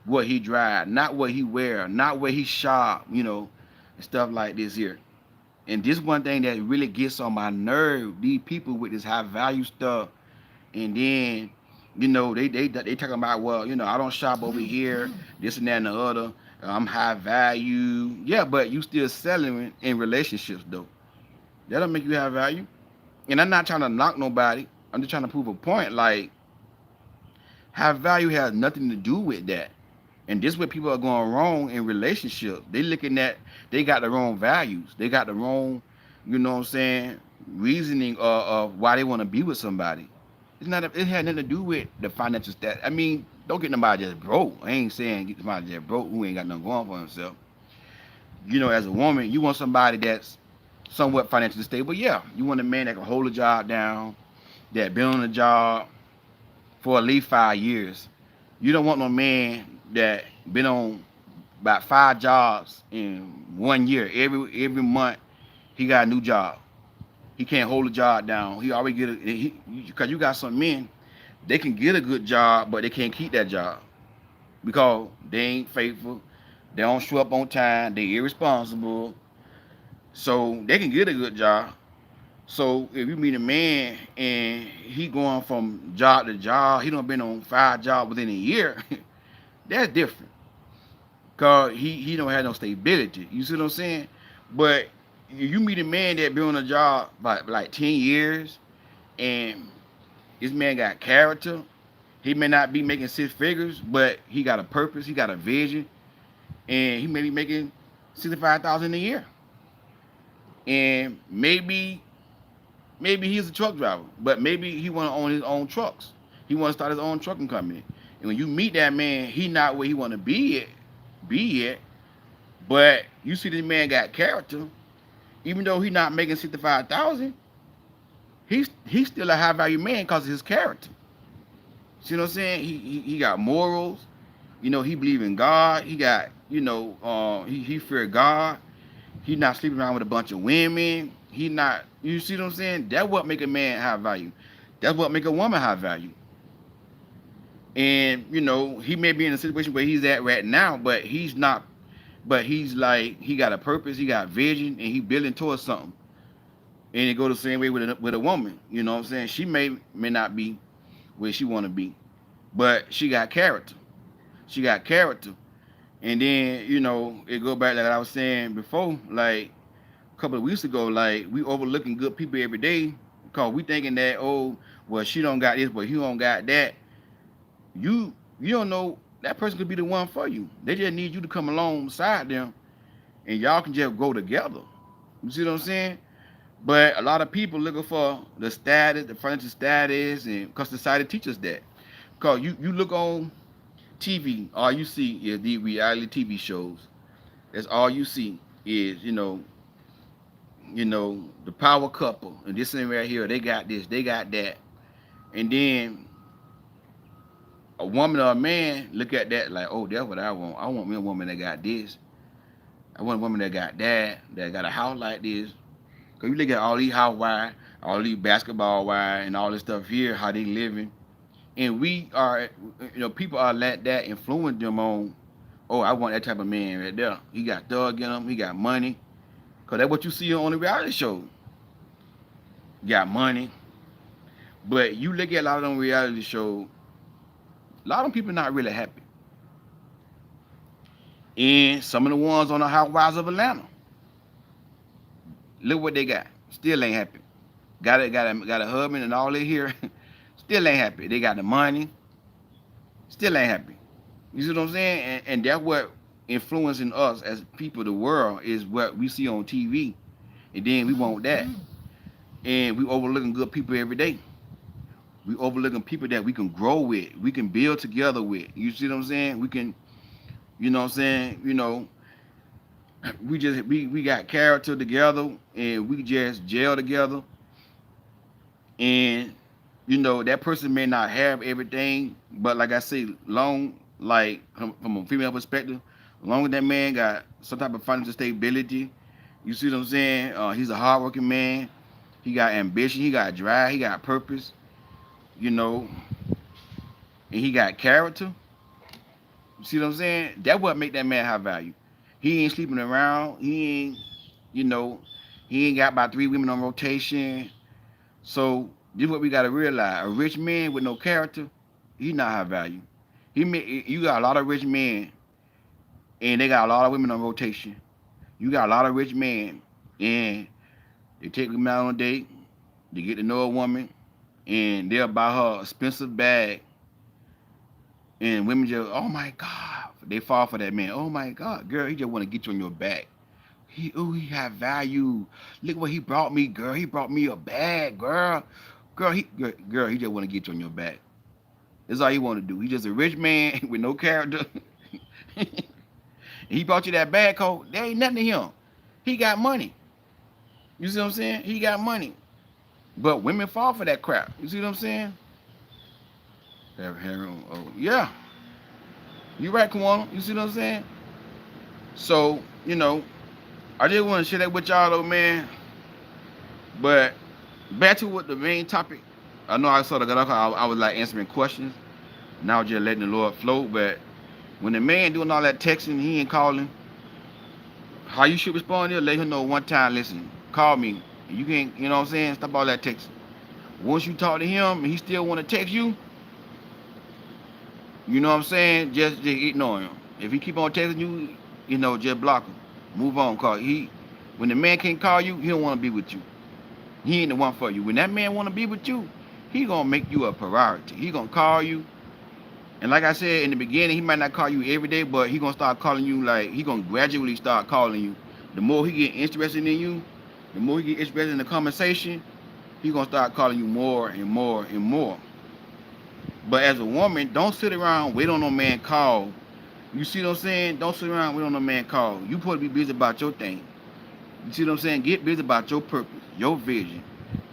what he drive, not what he wear, not where he shop, and stuff like this here. And this one thing that really gets on my nerve, these people with this high value stuff, and then They talking about, well, I don't shop over here, this and that and the other. I'm high value. Yeah, but you still selling in relationships though. That don't make you have value. And I'm not trying to knock nobody. I'm just trying to prove a point. Like, have value has nothing to do with that. And this is where people are going wrong in relationships. They looking at, they got the wrong values. They got the wrong, you know what I'm saying, reasoning of why they want to be with somebody. It's not. It had nothing to do with the financial stat. I mean, don't get nobody just broke. I ain't saying get somebody just broke who ain't got nothing going for himself. As a woman, you want somebody that's somewhat financially stable. Yeah, you want a man that can hold a job down, that been on the job for at least 5 years. You don't want no man that been on about 5 jobs in 1 year. Every month he got a new job. He can't hold a job down. He always get because you got some men, they can get a good job, but they can't keep that job because they ain't faithful. They don't show up on time. They irresponsible. So they can get a good job. So if you meet a man and he going from job to job, he done been on 5 jobs within a year. That's different. Cause he don't have no stability. You see what I'm saying? But if you meet a man that been on a job like 10 years and this man got character, he may not be making 6 figures, but he got a purpose, he got a vision, and he may be making 65,000 a year. And maybe he's a truck driver, but maybe he want to own his own trucks. He want to start his own trucking company. And when you meet that man, he not where he want to be at, but you see this man got character. Even though he not making 65,000, he's still a high value man because of his character. See what I'm saying? He got morals. He believe in God. He got he fear God. He not sleeping around with a bunch of women. He not. You see what I'm saying? That's what make a man high value. That's what make a woman high value. And he may be in a situation where he's at right now, but he's not. But he's like, he got a purpose, he got vision, and he building towards something. And it go the same way with a woman. You know what I'm saying? She may not be where she want to be, but she got character. She got character. And then it go back like I was saying before, like a couple of weeks ago, like we overlooking good people every day because we thinking that, oh, well, she don't got this, but he don't got that. You don't know, that person could be the one for you. They just need you to come alongside them, and y'all can just go together. You see what I'm saying? But a lot of people looking for the status, the financial status, and because society teaches that. Because you look on TV, all you see is the reality TV shows. That's all you see is the power couple, and this thing right here, they got this, they got that, and then a woman or a man look at that like, oh, that's what I want. I want me a woman that got this. I want a woman that got that got a house like this. Cause you look at all these housewives, all these basketball wives, and all this stuff here, how they living, and we are, people are let that influence them on. Oh, I want that type of man right there. He got thug in him. He got money. Cause that's what you see on the reality show. Got money, but you look at a lot of them reality shows. A lot of them people not really happy. And some of the ones on the Housewives of Atlanta, look what they got. Still ain't happy. Got a husband and all they here. Still ain't happy. They got the money. Still ain't happy. You see what I'm saying? And that's what influencing us as people, the world, is what we see on TV. And then we want that. And we overlooking good people every day. We overlooking people that we can grow with. We can build together with. You see what I'm saying? We can, you know what I'm saying? We got character together and we just gel together. And that person may not have everything, but like I say, like from a female perspective, as long as that man got some type of financial stability, you see what I'm saying? He's a hardworking man. He got ambition. He got drive. He got purpose. And he got character. You see what I'm saying? That what make that man high value. He ain't sleeping around. You know, he ain't got about 3 women on rotation. So this is what we gotta realize. A rich man with no character, he not high value. You got a lot of rich men, and they got a lot of women on rotation. You got a lot of rich men, and they take women out on a date. They get to know a woman, and they'll buy her expensive bag, and women just, oh my God, they fall for that man. Oh my God, girl, he just want to get you on your back. He have value. Look what he brought me, girl. He brought me a bag, girl. Girl, he just want to get you on your back. That's all he want to do. He just a rich man with no character. He brought you that bag coat. There ain't nothing to him. He got money. You see what I'm saying? He got money. But women fall for that crap. You see what I'm saying? Oh, yeah. You right, Kawana. You see what I'm saying? So, I just want to share that with y'all though, man. But back to what the main topic. I know I sort of got off. I was like answering questions. Now just letting the Lord flow. But when the man doing all that texting, he ain't calling. How you should respond is let him know one time. Listen, call me. You can't. You know what I'm saying? Stop all that texting. Once you talk to him and he still want to text you, you know what I'm saying? Just ignore him. If he keep on texting you, just block him. Move on. Cause when the man can't call you, he don't want to be with you. He ain't the one for you. When that man want to be with you, he gonna make you a priority. He gonna call you, and like I said in the beginning, he might not call you every day, but he gonna start calling you. Like he gonna gradually start calling you. The more he get interested in you, the more he get interested in the conversation, he gonna start calling you more and more and more. But as a woman, don't sit around wait on no man call. You see what I'm saying? Don't sit around wait on no man call. You supposed to be busy about your thing. You see what I'm saying? Get busy about your purpose, your vision,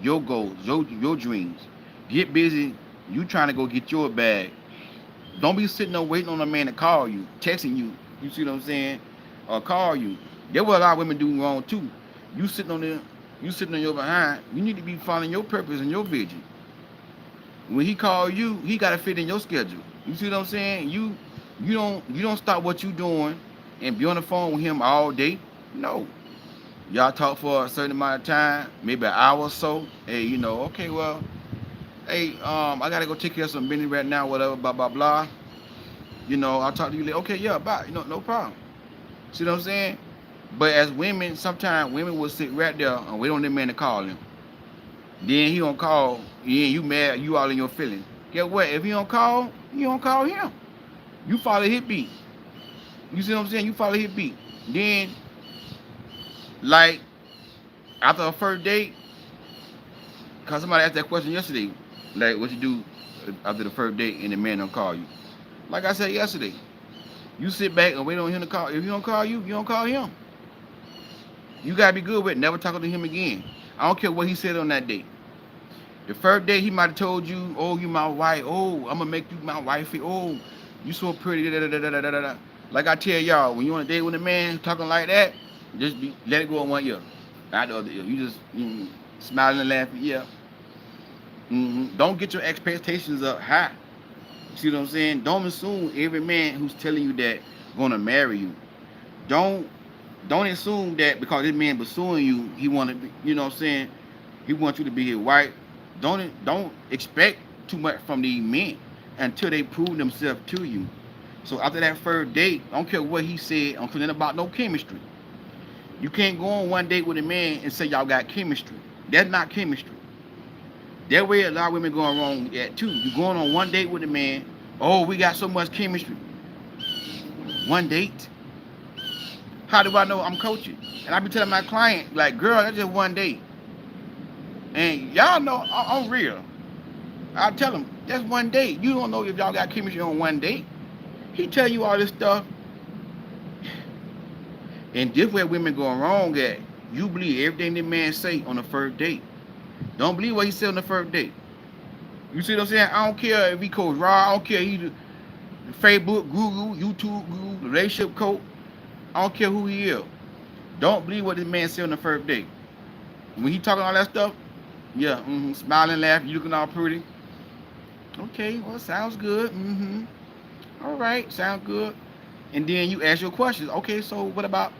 your goals, your dreams. Get busy. You trying to go get your bag. Don't be sitting there waiting on a man to call you, texting you. You see what I'm saying? Or call you. That's what a lot of women do wrong too. You sitting on there, you sitting on your behind. You need to be following your purpose and your vision. When he call you, he gotta fit in your schedule. You see what I'm saying? You don't stop what you doing and be on the phone with him all day. No. Y'all talk for a certain amount of time, maybe an hour or so. Hey, okay, well, hey, I gotta go take care of some business right now, whatever, blah blah blah. I'll talk to you later. Okay, yeah, bye. No problem. See what I'm saying? But as women, sometimes women will sit right there and wait on that man to call him. Then he don't call. Yeah, you mad? You all in your feelings. Guess what? If he don't call, you don't call him. You follow his beat. You see what I'm saying? You follow his beat. Then, like after a first date, cause somebody asked that question yesterday, like what you do after the first date and the man don't call you. Like I said yesterday, you sit back and wait on him to call. If he don't call you, you don't call him. You gotta be good with it. Never talking to him again. I don't care what he said on that date. The first day he might have told you, "Oh, you my wife. Oh, I'm gonna make you my wifey. Oh, you so pretty." Da, da, da, da, da, da, da. Like I tell y'all, when you on a date with a man talking like that, let it go in one ear, not the other ear. You just smiling and laughing. Yeah. Don't get your expectations up high. See what I'm saying? Don't assume every man who's telling you that gonna marry you. Don't don't assume that because this man pursuing you, he want to be. You know what I'm saying? He wants you to be his wife. Don't expect too much from these men until they prove themselves to you. So after that first date, I don't care what he said. I'm feeling about no chemistry. You can't go on one date with a man and say y'all got chemistry. That's not chemistry. That way a lot of women going wrong at too. You going on one date with a man. Oh, we got so much chemistry. One date. How do I know I'm coaching? And I be telling my client, like, girl, that's just one date. And y'all know I'm real. I tell them, that's one date. You don't know if y'all got chemistry on one date. He tell you all this stuff. And this where women going wrong at. You believe everything that man say on the first date. Don't believe what he said on the first date. You see what I'm saying? I don't care if he coach raw. I don't care if he the Facebook guru, YouTube guru, relationship coach. I don't care who he is. Don't believe what this man said on the first date. When he talking all that stuff, yeah, smiling, laughing, you looking all pretty. Okay, well, sounds good. All right, sounds good. And then you ask your questions. Okay, so what about,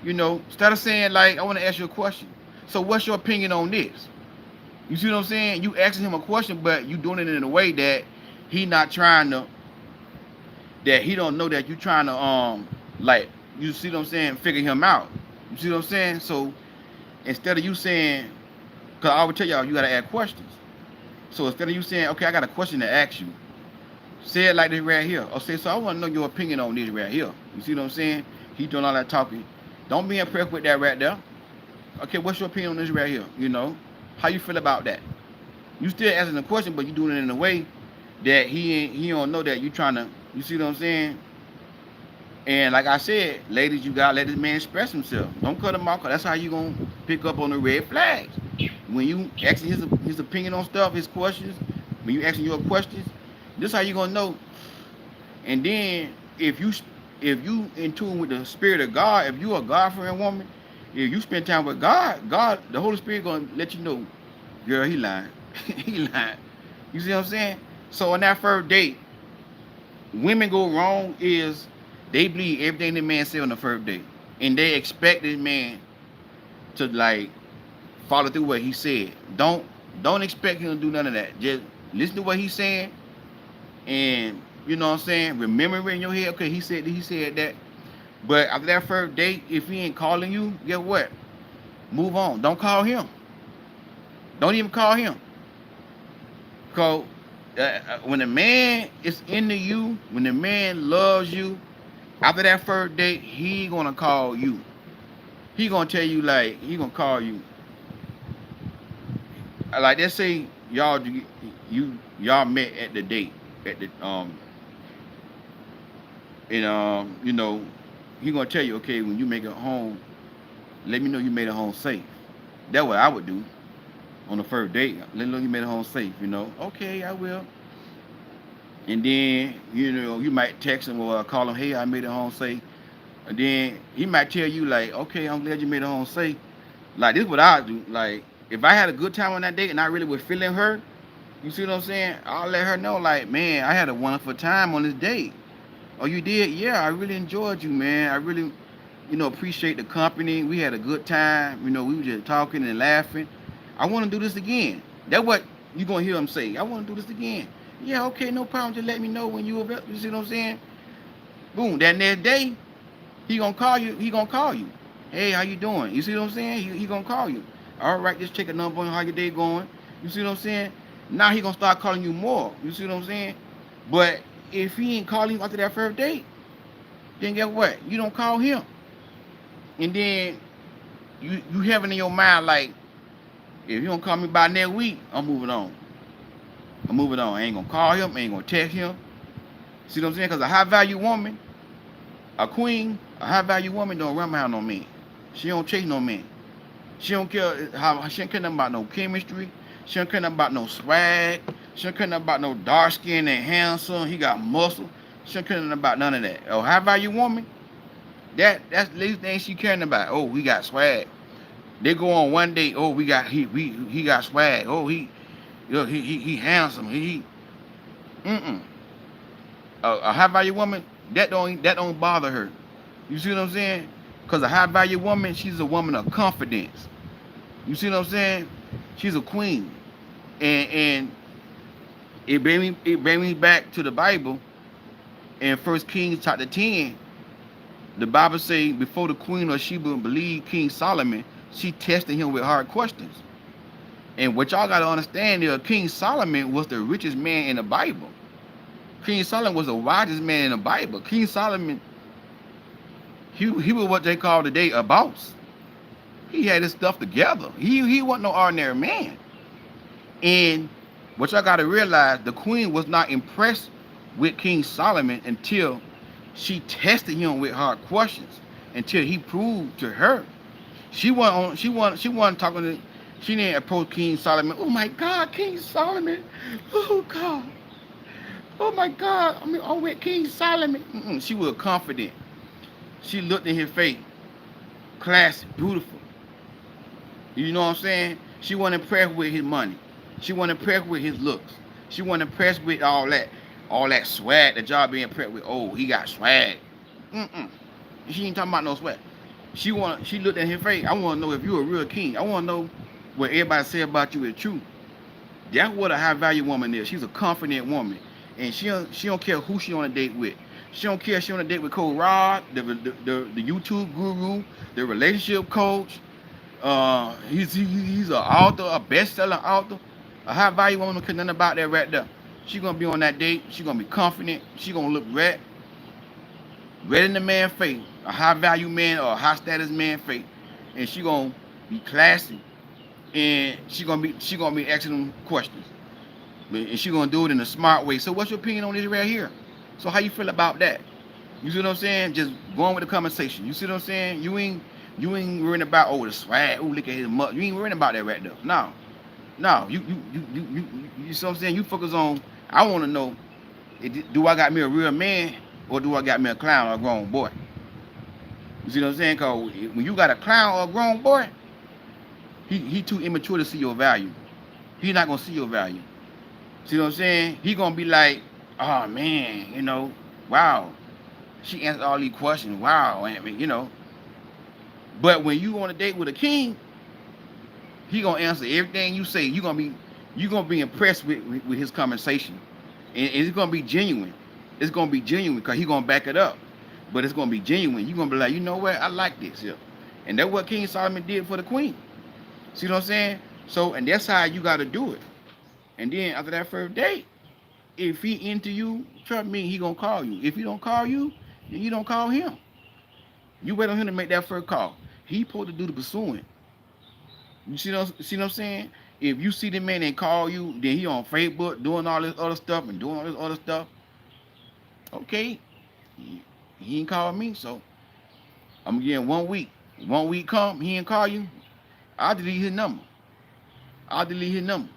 instead of saying like, I want to ask you a question. So what's your opinion on this? You see what I'm saying? You asking him a question, but you doing it in a way that He not trying to, that he don't know that you trying to like, you see what I'm saying, figure him out. You see what I'm saying? So instead of you saying, cause I would tell y'all you gotta ask questions. So instead of you saying, okay, I got a question to ask you, say it like this right here. Or say, so I want to know your opinion on this right here. You see what I'm saying? He doing all that talking. Don't be impressed with that right there. Okay, what's your opinion on this right here? You know, how you feel about that? You still asking the question, but you doing it in a way that he don't know that you trying to. You see what I'm saying? And like I said, ladies, you gotta let this man express himself. Don't cut him off, cause that's how you gonna pick up on the red flags. When you asking his opinion on stuff, his questions, when you asking your questions, this how you gonna know. And then if you in tune with the spirit of God, if you a God fearing woman, if you spend time with God, the Holy Spirit gonna let you know, girl, he lying. He lying. You see what I'm saying? So on that first date, women go wrong is they believe everything the man said on the first date. And they expect this man to like follow through what he said. Don't expect him to do none of that. Just listen to what he's saying, and you know what I'm saying, remember in your head, okay, he said that. But after that first date, if he ain't calling you, guess what? Move on. Don't call him. Don't even call him. Cause when a man is into you, when the man loves you, after that first date, he gonna call you. He gonna tell you, like, he gonna call you. Like, let's say y'all met at the date at the and you know, he gonna tell you, okay, when you make it home, let me know you made it home safe. That's what I would do on the first date. Let me know you made it home safe. You know, okay, I will. And then you know you might text him or call him, hey, I made it home safe. And then he might tell you like, okay, I'm glad you made it home safe. Like this, is what I do. Like if I had a good time on that date and I really was feeling her, you see what I'm saying? I'll let her know, like, man, I had a wonderful time on this date. Oh, you did? Yeah, I really enjoyed you, man. I really, appreciate the company. We had a good time. We were just talking and laughing. I want to do this again. That's what you gonna hear him say. I want to do this again. Yeah, okay, no problem. Just let me know when you available. You see what I'm saying? Boom. That next day, he gonna call you. He gonna call you. Hey, how you doing? You see what I'm saying? He gonna call you. All right, just check a number on how your day going. You see what I'm saying? Now he gonna start calling you more. You see what I'm saying? But if he ain't calling you after that first date, then guess what? You don't call him. And then you have it in your mind like, if you don't call me by next week, I'm moving on. I'm moving on. I ain't gonna call him. I ain't gonna text him. See what I'm saying? Because a high value woman, a queen, a high value woman don't run behind no man. She don't chase no man. She don't care she don't care nothing about no chemistry. She don't care nothing about no swag. She don't care nothing about no dark skin and handsome. He got muscle. She don't care nothing about none of that. A high value woman, that's the least thing she caring about. Oh, we got swag. They go on one day. Oh, he got swag. Oh, he handsome. He mm-mm. A high value woman, that don't bother her. You see what I'm saying? Because a high value woman, she's a woman of confidence. You see what I'm saying? She's a queen. And it bring me back to the Bible. In 1 Kings chapter 10, the Bible say before the queen of Sheba believed King Solomon, she tested him with hard questions. And what y'all gotta understand is King Solomon was the richest man in the Bible. King Solomon was the wisest man in the Bible. King Solomon, he was what they call today a boss. He had his stuff together. He wasn't no ordinary man. And what y'all gotta realize, the queen was not impressed with King Solomon until she tested him with hard questions, until he proved to her. She wasn't talking to, she didn't approach King Solomon. Oh my God, King Solomon. Oh God. Oh my God. I'm with King Solomon. She was confident. She looked in his face. Classy, beautiful. You know what I'm saying? She wasn't impressed with his money. She wasn't impressed with his looks. She wasn't impressed with all that swag that y'all being impressed with. Oh, he got swag. She ain't talking about no swag. She looked at his face. I want to know if you a real king. I want to know what everybody say about you is true. That's what a high value woman is. She's a confident woman. and she don't care who she on a date with. She don't care if she on a date with Cole Rod, the YouTube guru, the relationship coach. He's an author, a best-selling author. A high value woman don't care nothing about that right there. She gonna be on that date. She gonna be confident. She gonna look red in the man face, a high value man or a high status man face, and she gonna be classy, and she gonna be asking them questions, and she gonna do it in a smart way. So what's your opinion on this right here? So how you feel about that? You see what I'm saying? Just going with the conversation. You see what I'm saying? You ain't worrying about the swag. Oh, look at his mother. You ain't worrying about that right there. No, no. You see what I'm saying? You focus on. I want to know, do I got me a real man or do I got me a clown or a grown boy? You see what I'm saying? Cause when you got a clown or a grown boy, he too immature to see your value. He not gonna see your value. See what I'm saying? He gonna be like, oh man, wow. She answered all these questions. Wow, I mean. But when you on a date with a king, he gonna answer everything you say. You gonna be impressed with his conversation, and it's gonna be genuine. It's gonna be genuine because he gonna back it up. But it's gonna be genuine. You gonna be like, you know what? I like this here, and that's what King Solomon did for the queen. See what I'm saying? So, and that's how you gotta do it. And then after that first date, if he into you, trust me, he gonna call you. If he don't call you, then you don't call him. You wait on him to make that first call. He supposed to do the pursuing. You see what I'm saying? If you see the man and call you, then he on Facebook doing all this other stuff and doing all this other stuff. Okay, he ain't called me, so I'm getting 1 week. 1 week come, he ain't call you. I'll delete his number. I'll delete his number.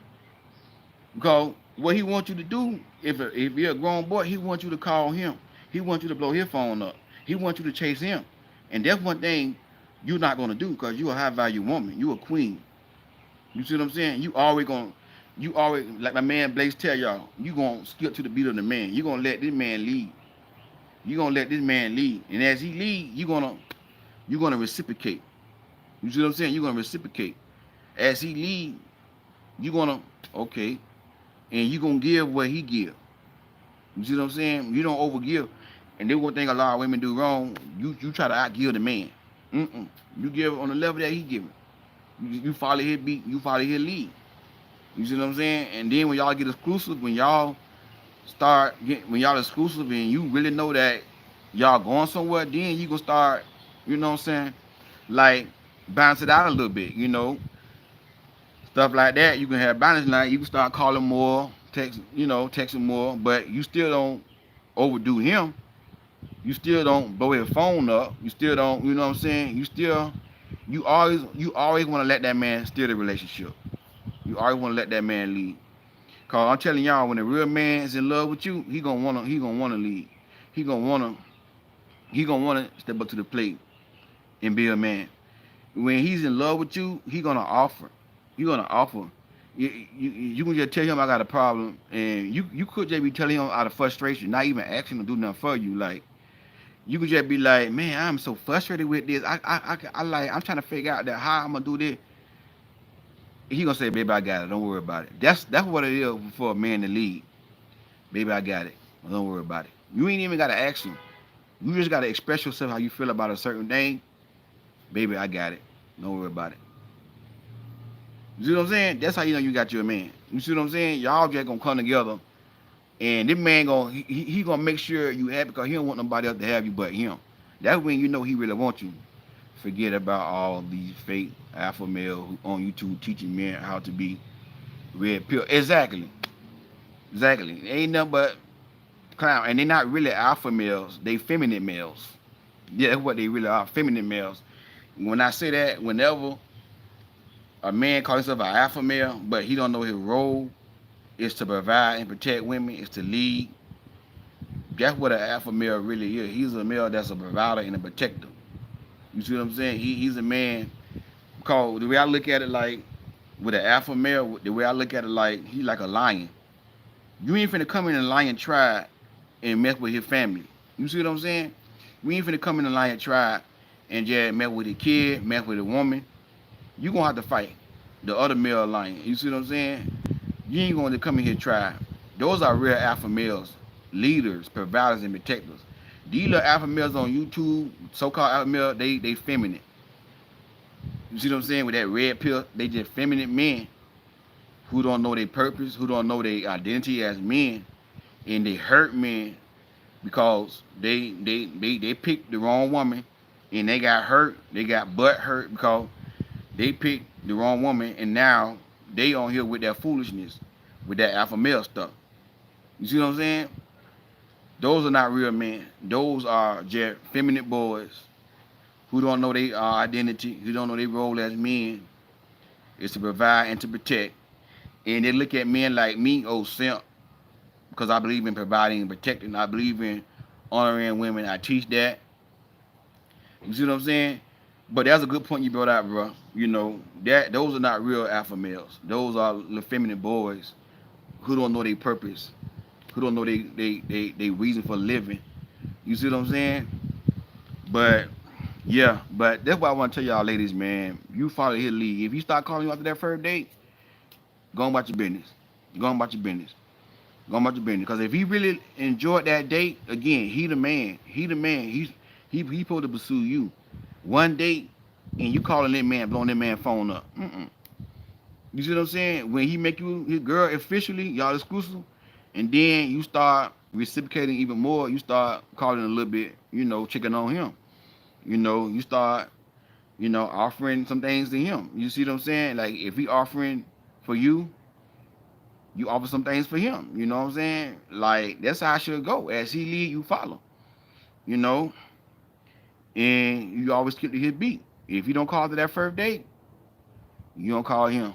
Because what he wants you to do, if you're a grown boy, he wants you to call him. He wants you to blow his phone up. He wants you to chase him. And that's one thing you're not gonna do because you're a high value woman. You a queen. You see what I'm saying? You always like my man Blaze tell y'all, you gonna skip to the beat of the man. You gonna let this man lead. You gonna let this man lead. And as he lead, you gonna reciprocate. You see what I'm saying? You're gonna reciprocate. As he lead, you gonna okay. And you gonna give what he give. You see what I'm saying? You don't overgive. And then one thing a lot of women do wrong, you try to outgive the man. Mm-mm. You give on the level that he giving. You follow his beat, you follow his lead. You see what I'm saying? And then when y'all get exclusive, when y'all exclusive and you really know that y'all going somewhere, then you gonna start, you know what I'm saying, like bounce it out a little bit. Stuff like that. You can have balance like you can start calling more, texting more, but you still don't overdo him. You still don't blow his phone up. You still don't, you know what I'm saying? You always want to let that man steer the relationship. You always want to let that man lead. Cause I'm telling y'all, when a real man is in love with you, he gonna wanna lead. He gonna wanna step up to the plate and be a man. When he's in love with you, he gonna offer. He gonna offer. You can just tell him I got a problem, and you could just be telling him out of frustration, not even asking him to do nothing for you. Like you could just be like, man, I'm so frustrated with this. I'm trying to figure out that how I'm gonna do this. He gonna say, baby, I got it. Don't worry about it. That's what it is for a man to lead. Baby, I got it. Don't worry about it. You ain't even gotta ask him. You just gotta express yourself how you feel about a certain thing. Baby, I got it. Don't worry about it. You see what I'm saying? That's how you know you got your man. You see what I'm saying? Y'all just gonna come together, and this man he gonna make sure you happy because he don't want nobody else to have you but him. That's when you know he really wants you. Forget about all these fake alpha males on YouTube teaching men how to be red pill. Exactly. Exactly. Ain't nothing but clown. And they're not really alpha males. They feminine males. Yeah, that's what they really are. Feminine males. When I say that, whenever a man calls himself an alpha male, but he don't know his role is to provide and protect women, is to lead. That's what an alpha male really is. He's a male that's a provider and a protector. You see what I'm saying? He's a man. Cause the way I look at it, like with an alpha male, the way I look at it, like he like a lion. You ain't finna come in a lion tribe and mess with his family. You see what I'm saying? We ain't finna come in a lion tribe and just mess with a kid, mess with a woman. You gonna have to fight the other male lion. You see what I'm saying? You ain't gonna come in here tribe. Those are real alpha males, leaders, providers, and protectors. These little alpha males on YouTube, so-called alpha male, they feminine. You see what I'm saying? With that red pill, they just feminine men who don't know their purpose, who don't know their identity as men, and they hurt men because they picked the wrong woman, and they got hurt, they got butt hurt because they picked the wrong woman, and now they on here with that foolishness, with that alpha male stuff. You see what I'm saying? Those are not real men. Those are just feminine boys who don't know their identity, who don't know their role as men is to provide and to protect. And they look at men like me, oh simp, because I believe in providing and protecting. I believe in honoring women. I teach that. You see what I'm saying? But that's a good point you brought out, bro. You know, that those are not real alpha males. Those are little feminine boys who don't know their purpose, who don't know they reason for living. You see what I'm saying? But yeah, but that's what I want to tell y'all ladies, man. You follow his lead. If you start calling you after that first date, go on about your business. Go on about your business. Go on about your business. Because if he really enjoyed that date, again, he the man. He the man. He supposed to pursue you. One date, and you calling that man, blowing that man phone up. Mm-mm. You see what I'm saying? When he make you his girl officially, y'all exclusive, and then you start reciprocating even more, you start calling a little bit, checking on him. You start, offering some things to him. You see what I'm saying? Like if he offering for you, you offer some things for him. You know what I'm saying? Like that's how I should go. As he lead, you follow. You know, and you always keep to his beat. If you don't call to that first date, you don't call him.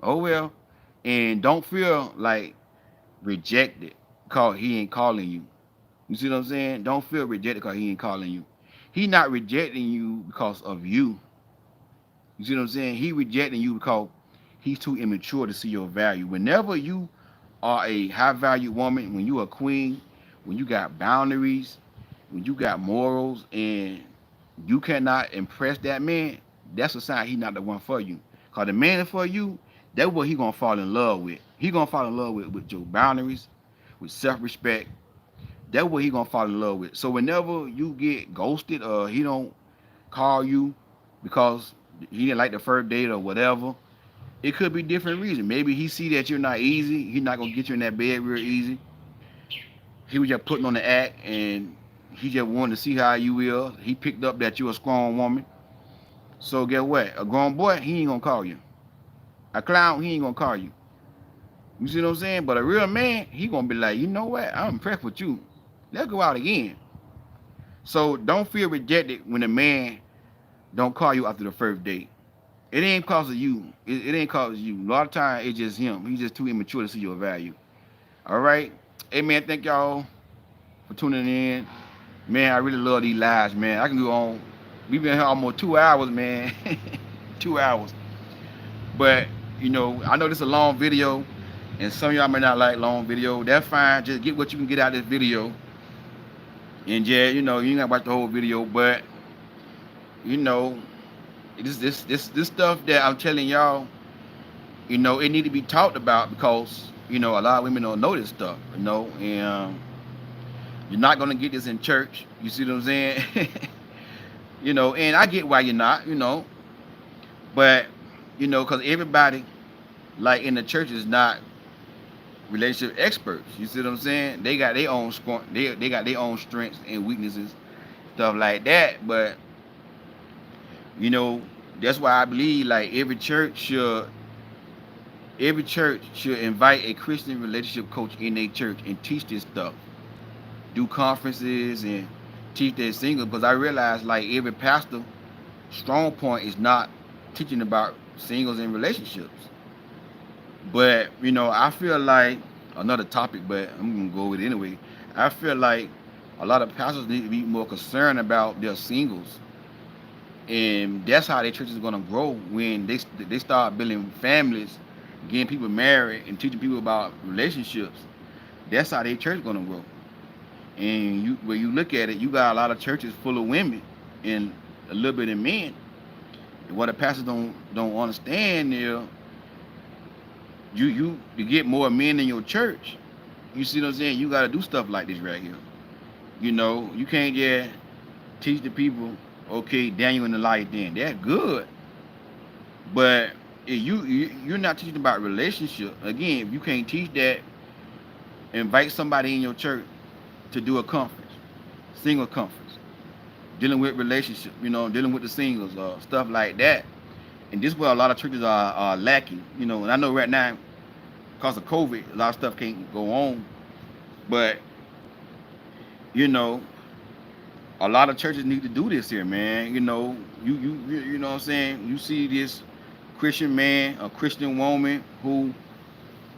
Oh well. And don't feel like rejected because he ain't calling you. You see what I'm saying? Don't feel rejected because he ain't calling you. He not rejecting you because of you. You see what I'm saying? He rejecting you because he's too immature to see your value. Whenever you are a high value woman, when you a queen, when you got boundaries, when you got morals, and you cannot impress that man, that's a sign he not the one for you. Cause the man for you, that's what he gonna fall in love with. He gonna fall in love with your boundaries, with self-respect. That's what he gonna fall in love with. So whenever you get ghosted or he don't call you because he didn't like the first date or whatever, it could be different reasons. Maybe he see that you're not easy. He's not gonna get you in that bed real easy. He was just putting on the act, and he just wanted to see how you will. He picked up that you're a strong woman. So get what? A grown boy, he ain't gonna call you. A clown, he ain't gonna call you. You see what I'm saying? But a real man, he gonna be like, you know what? I'm impressed with you. Let's go out again. So don't feel rejected when a man don't call you after the first date. It ain't cause of you. It ain't cause of you. A lot of times it's just him. He's just too immature to see your value. All right. Hey man, thank y'all for tuning in. Man, I really love these lives, man. I can go on. We've been here almost 2 hours, man. 2 hours. But I know this is a long video, and some of y'all may not like long video. That's fine. Just get what you can get out of this video. And yeah, you ain't gotta watch the whole video, but you know, this stuff that I'm telling y'all, it need to be talked about because a lot of women don't know this stuff, and you're not gonna get this in church. You see what I'm saying? And I get why you're not, but because everybody like in the church is not relationship experts. You see what I'm saying? They got their own they got their own strengths and weaknesses, stuff like that. But that's why I believe like every church should invite a Christian relationship coach in their church and teach this stuff. Do conferences and teach their singles, because I realize like every pastor strong point is not teaching about singles and relationships. But I feel like another topic, but I'm gonna go with it anyway. I feel like a lot of pastors need to be more concerned about their singles, and that's how their church is gonna grow when they start building families, getting people married, and teaching people about relationships. That's how their church is gonna grow. And when you look at it, you got a lot of churches full of women and a little bit of men. And what the pastors don't understand is you get more men in your church, You see what I'm saying? You gotta do stuff like this right here. You know, you can't just teach the people, okay, Daniel and the light then. That's good. But if you're not teaching about relationship, again, if you can't teach that, invite somebody in your church to do a conference, single conference, dealing with relationship, dealing with the singles, stuff like that. And this is where a lot of churches are lacking, and I know right now, because of COVID, a lot of stuff can't go on. But, you know, a lot of churches need to do this here, man. You know what I'm saying? You see this Christian man, a Christian woman who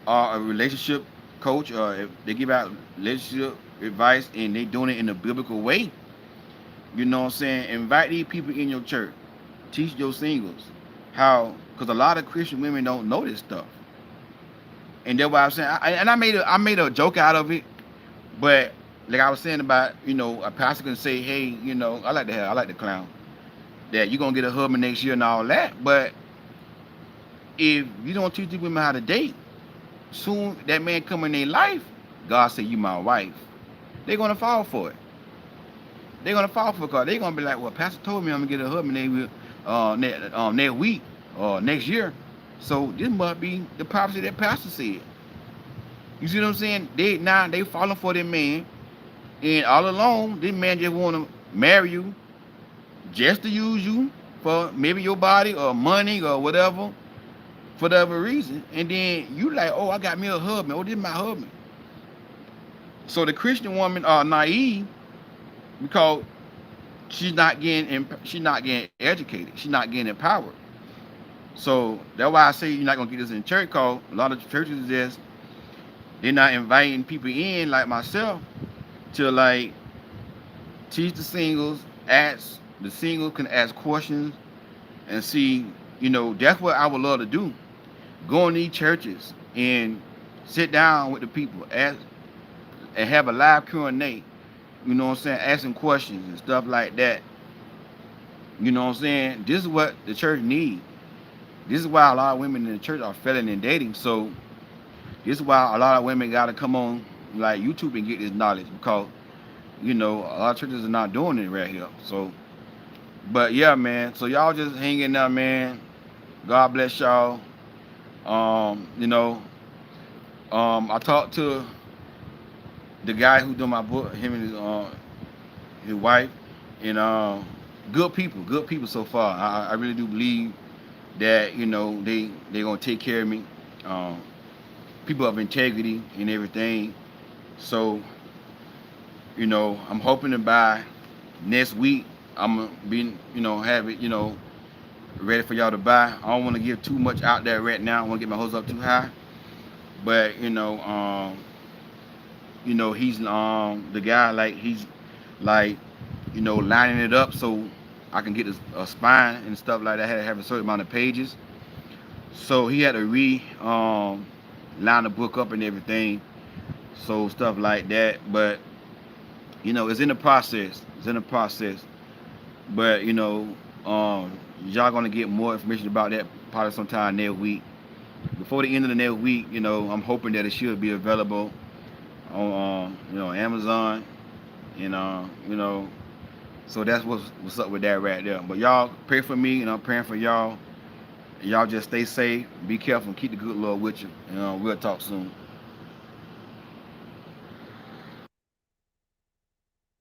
are a relationship coach, or if they give out relationship advice and they doing it in a biblical way. You know what I'm saying? Invite these people in your church. Teach your singles how, because a lot of Christian women don't know this stuff, and that's why I'm saying. I made a joke out of it, but like I was saying about, a pastor can say, hey, I like the clown that you're gonna get a husband next year and all that, but if you don't teach these women how to date, soon that man come in their life, God say you my wife. They're gonna fall for it. They're gonna fall for it because they're gonna be like, well, pastor told me I'm gonna get a husband next week or next year. So this must be the prophecy that pastor said. You see what I'm saying? They falling for that man, and all along this man just wanna marry you just to use you for maybe your body or money or whatever, for whatever reason. And then you like, oh, I got me a husband. Oh, this is my husband. So the Christian woman are naive because she's not getting educated. She's not getting empowered. So that's why I say you're not gonna get this in church. Cause a lot of churches just they're not inviting people in like myself to like teach the singles. Ask the singles can ask questions and see. That's what I would love to do. Go in these churches and sit down with the people, ask and have a live Q&A. You know what I'm saying? Asking questions and stuff like that. You know what I'm saying? This is what the church needs. This is why a lot of women in the church are failing in dating. So this is why a lot of women got to come on like YouTube and get this knowledge because a lot of churches are not doing it right here. So, but yeah, man. So y'all just hanging out, man. God bless y'all. Um, you know, I talked to the guy who did my book, him and his wife, and good people so far. I really do believe that they gonna take care of me. Um, People of integrity and everything. So I'm hoping to by next week I'm gonna be have it ready for y'all to buy. I don't want to give too much out there right now. I want to get my hopes up too high, but he's the guy like he's like lining it up so I can get a spine and stuff like that. I had to have a certain amount of pages, so he had to line the book up and everything, so stuff like that. But it's in the process. It's in the process. But y'all gonna get more information about that probably sometime next week. Before the end of the next week, I'm hoping that it should be available on Amazon, and so that's what's up with that right there. But y'all pray for me, and I'm praying for y'all. Y'all just stay safe, be careful, and keep the good Lord with you. We'll talk soon.